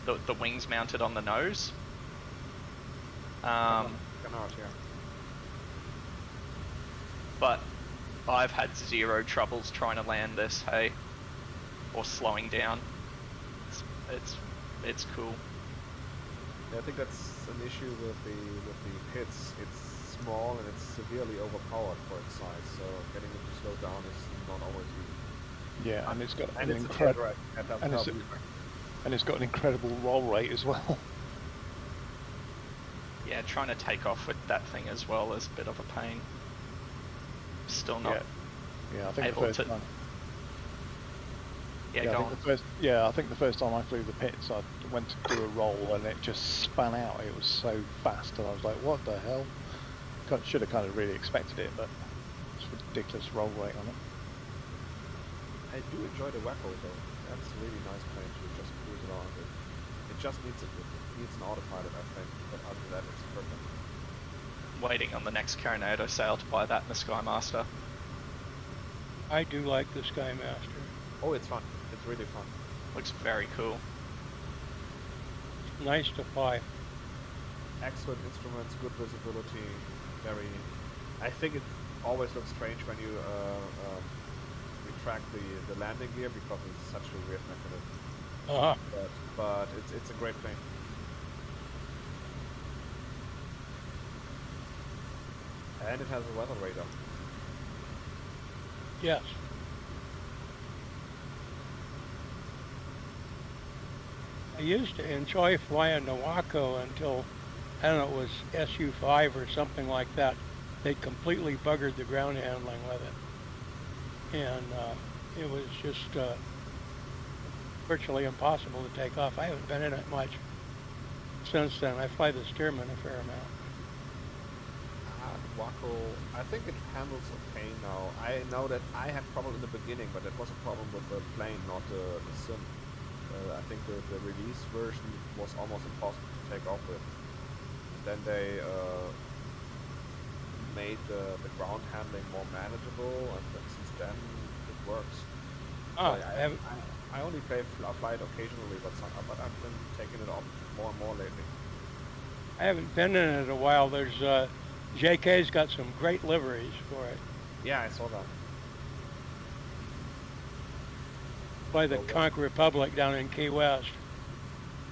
Speaker 3: the wings mounted on the nose.
Speaker 4: Canard, yeah.
Speaker 3: But I've had zero troubles trying to land this, hey, or slowing down. It's cool.
Speaker 4: Yeah, I think that's an issue with the Pits. It's small and it's severely overpowered for its size, so getting it to slow down is not always easy.
Speaker 1: Yeah, and it's got
Speaker 4: And
Speaker 1: an
Speaker 4: it's
Speaker 1: incredible,
Speaker 4: incredible.
Speaker 1: and it's got an incredible roll rate as well.
Speaker 3: Yeah, trying to take off with that thing as well is a bit of a pain. Still not
Speaker 1: Yeah, I think the
Speaker 3: able
Speaker 1: first
Speaker 3: to.
Speaker 1: time.
Speaker 3: Yeah, go on.
Speaker 1: I think the first time I flew the pits, I went to do a roll and it just spun out. It was so fast, and I was like, "What the hell?" Should have kind of really expected it, but it's ridiculous roll rate on it.
Speaker 4: I do enjoy the Wacko though. That's a really nice plane to just cruise around with. It just needs an autopilot, I think, but other than that, it's perfect.
Speaker 3: Waiting on the next Coronado sale to buy that in the Skymaster.
Speaker 6: I do like the Skymaster.
Speaker 4: Oh, it's fun. It's really fun.
Speaker 3: Looks very cool.
Speaker 6: Nice to fly.
Speaker 4: Excellent instruments, good visibility, very... I think it always looks strange when you retract the landing gear because it's such a weird mechanism. But it's a great plane. And it has a weather radar.
Speaker 6: Yes. I used to enjoy flying the Wacko until, I don't know, it was SU-5 or something like that. They completely buggered the ground handling with it. And it was just virtually impossible to take off. I haven't been in it much since then. I fly the Stearman a fair amount.
Speaker 4: Wacko, I think it handles okay now. I know that I had trouble in the beginning, but that was a problem with the plane, not the sim. I think the release version was almost impossible to take off with. Then they made the ground handling more manageable, and since then it works.
Speaker 6: Oh,
Speaker 4: I only fly it occasionally, but I've been taking it on more and more lately.
Speaker 6: I haven't been in it a while. There's JK's got some great liveries for it.
Speaker 4: Yeah, I saw that.
Speaker 6: By the Conch Republic down in Key West.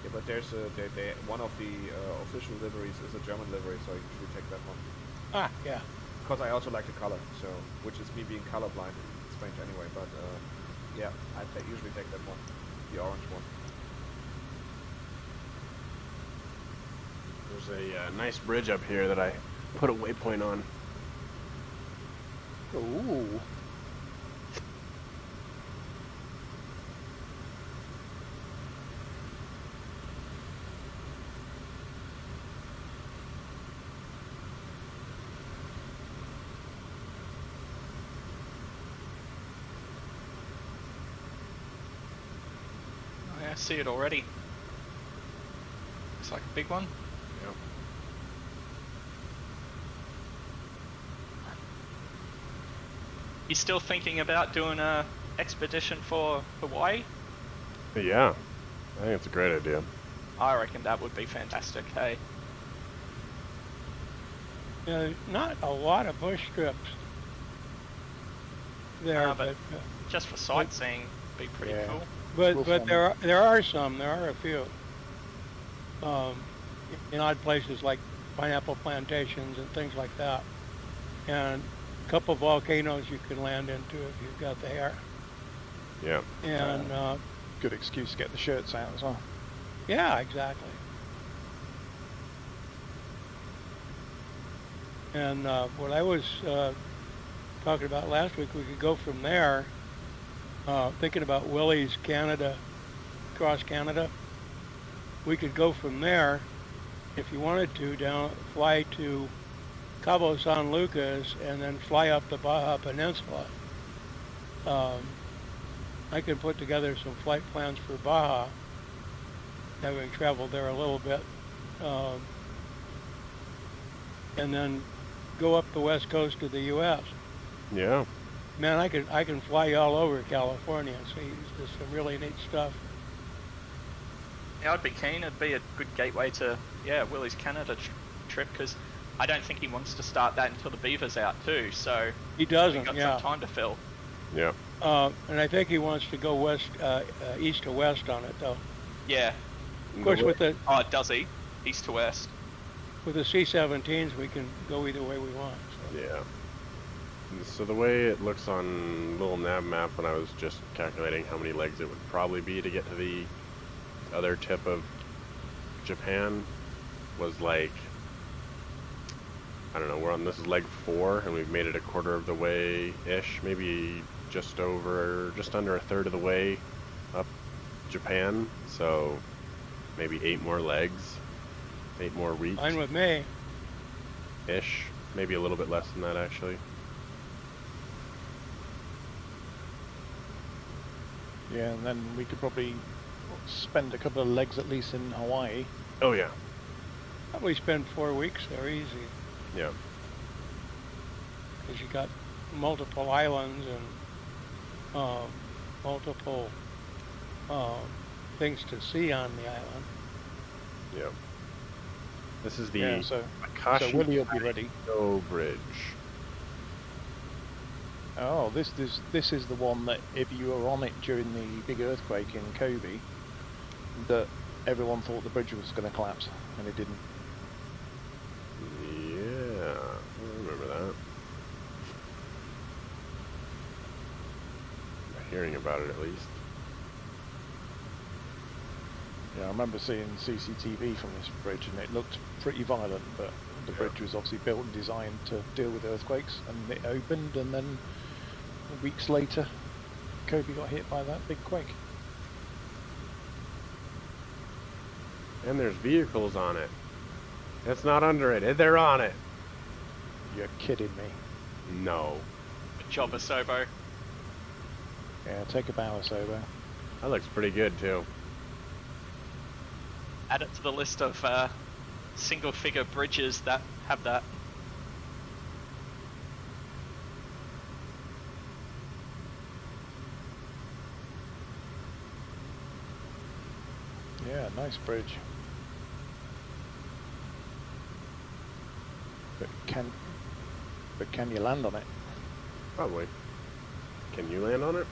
Speaker 4: Yeah, but there's one of the official liveries is a German livery, so I usually take that one.
Speaker 6: Ah, yeah.
Speaker 4: Because I also like the color, so which is me being colorblind. It's strange anyway, but yeah, I usually take that one, the orange one.
Speaker 7: There's a nice bridge up here that I put a waypoint on.
Speaker 1: Ooh.
Speaker 3: I see it already. Looks like a big one.
Speaker 7: Yep.
Speaker 3: You still thinking about doing a expedition for Hawaii?
Speaker 7: Yeah, I think it's a great idea.
Speaker 3: I reckon that would be fantastic, hey?
Speaker 6: Not a lot of bush trips there, but
Speaker 3: just for sightseeing, be pretty cool.
Speaker 6: But there are a few. In odd places like pineapple plantations and things like that, and a couple volcanoes you can land into if you've got the hair.
Speaker 7: Yeah.
Speaker 6: And
Speaker 1: good excuse to get the shirts out as well.
Speaker 6: Yeah, exactly. And what I was talking about last week, we could go from there. Thinking about Willie's Canada, across Canada. We could go from there, if you wanted to, fly to Cabo San Lucas and then fly up the Baja Peninsula. I can put together some flight plans for Baja, having traveled there a little bit, and then go up the west coast of the U.S.
Speaker 7: Yeah.
Speaker 6: Man, I can fly all over California and see some really neat stuff.
Speaker 3: Yeah, I'd be keen. It'd be a good gateway to Willie's Canada trip, because I don't think he wants to start that until the beaver's out too. So
Speaker 6: he doesn't.
Speaker 3: We've got some time to fill.
Speaker 7: Yeah.
Speaker 6: And I think he wants to go east to west on it though.
Speaker 3: Yeah.
Speaker 6: Of course, with the
Speaker 3: does he? East to west.
Speaker 6: With the C-17s, we can go either way we want. So.
Speaker 7: Yeah. So the way it looks on little nav map when I was just calculating how many legs it would probably be to get to the other tip of Japan was like, I don't know, this is leg 4 and we've made it a quarter of the way-ish, maybe just under a third of the way up Japan, so maybe 8 more legs, 8 more weeks.
Speaker 6: Fine with me.
Speaker 7: Ish, maybe a little bit less than that actually.
Speaker 1: Yeah, and then we could probably spend a couple of legs at least in Hawaii.
Speaker 7: Oh yeah.
Speaker 6: Probably spend 4 weeks there easy.
Speaker 7: Yeah.
Speaker 6: Because you got multiple islands and multiple things to see on the island.
Speaker 7: Yeah. This is the
Speaker 1: Yeah, so Willie will be ready.
Speaker 7: Bridge.
Speaker 1: Oh, this is the one that if you were on it during the big earthquake in Kobe, that everyone thought the bridge was going to collapse, and it didn't.
Speaker 7: Yeah, I remember that. Hearing about it at least.
Speaker 1: Yeah, I remember seeing CCTV from this bridge, and it looked pretty violent, but the bridge was obviously built and designed to deal with earthquakes, and it opened, and then weeks later, Kobe got hit by that big quake.
Speaker 7: And there's vehicles on it. It's not under it, they're on it.
Speaker 1: You're kidding me.
Speaker 7: No.
Speaker 3: Good job, Asobo.
Speaker 1: Yeah, take a bow, Asobo.
Speaker 7: That looks pretty good too.
Speaker 3: Add it to the list of single-figure bridges that have that.
Speaker 1: Yeah, nice bridge. But can you land on it?
Speaker 7: Probably. Can you land on it?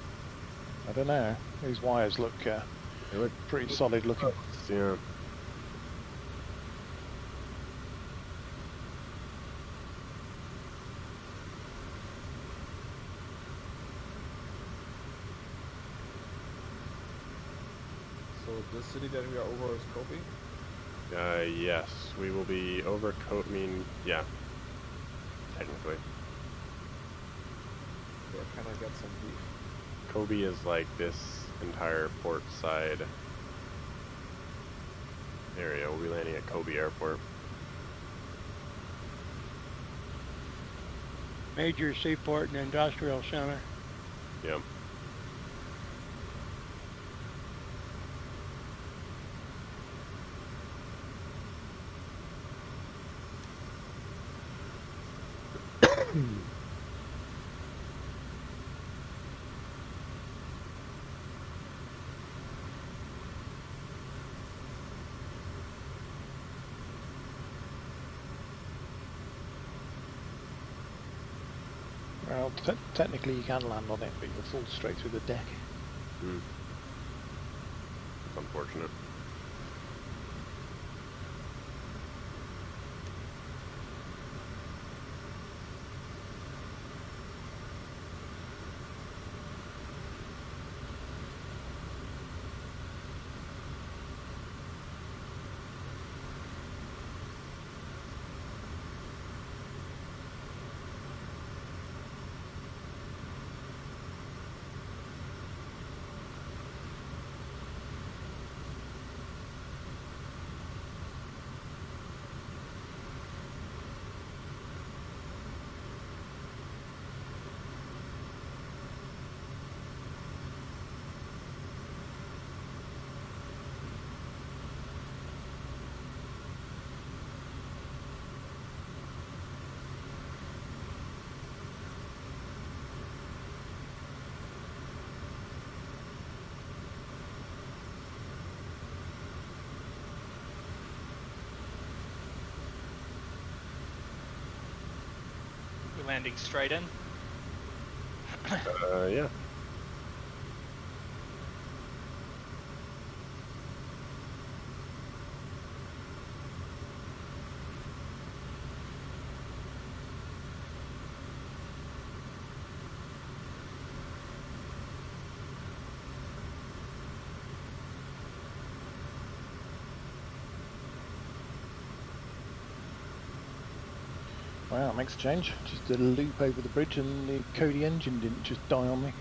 Speaker 1: I don't know. These wires look
Speaker 7: They look
Speaker 1: pretty solid looking.
Speaker 7: Yeah.
Speaker 4: So the city that we are over is Kobe?
Speaker 7: Yes, we will be over Kobe. I mean, yeah. Technically.
Speaker 4: Where can I get some beef?
Speaker 7: Kobe is like this entire port side area. We'll be landing at Kobe Airport.
Speaker 6: Major seaport and industrial center.
Speaker 7: Yeah.
Speaker 1: Well, technically you can land on it, but you'll fall straight through the deck.
Speaker 7: It's unfortunate.
Speaker 3: We're landing straight in.
Speaker 7: Yeah.
Speaker 1: Wow, it makes a change. Just a loop over the bridge and the Cody engine didn't just die on me.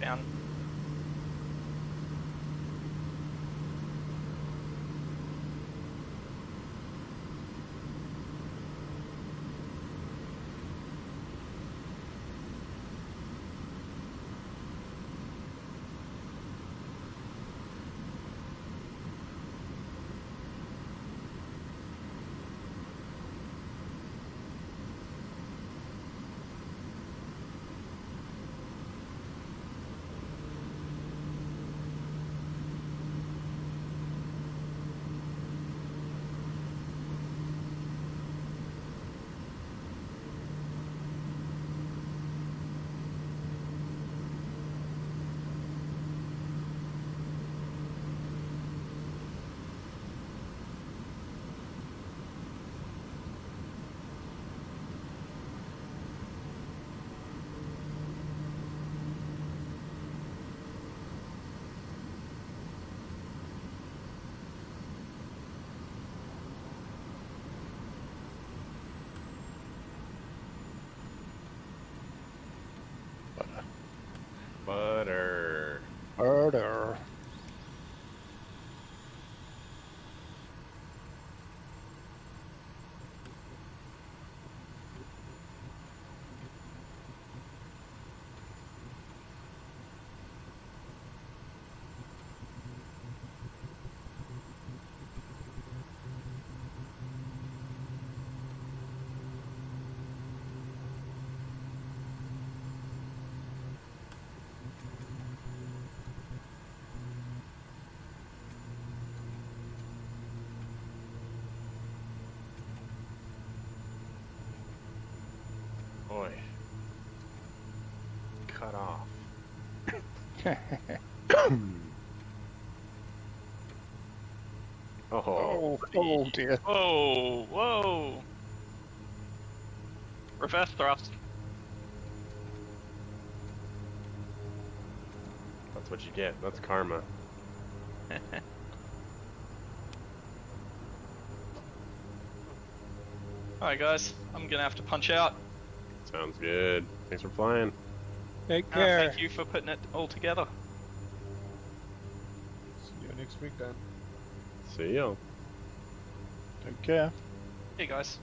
Speaker 3: down.
Speaker 7: Butter.
Speaker 1: Murder.
Speaker 7: Boy. Cut off. Oh,
Speaker 1: Oh dear.
Speaker 3: Whoa, whoa. Reverse thrust.
Speaker 7: that's what you get. That's karma.
Speaker 3: Alright guys, I'm gonna have to punch out.
Speaker 7: Sounds good. Thanks for flying.
Speaker 6: Take care.
Speaker 3: Thank you for putting it all together.
Speaker 4: See you next week then.
Speaker 7: See ya.
Speaker 1: Take care.
Speaker 3: Hey guys.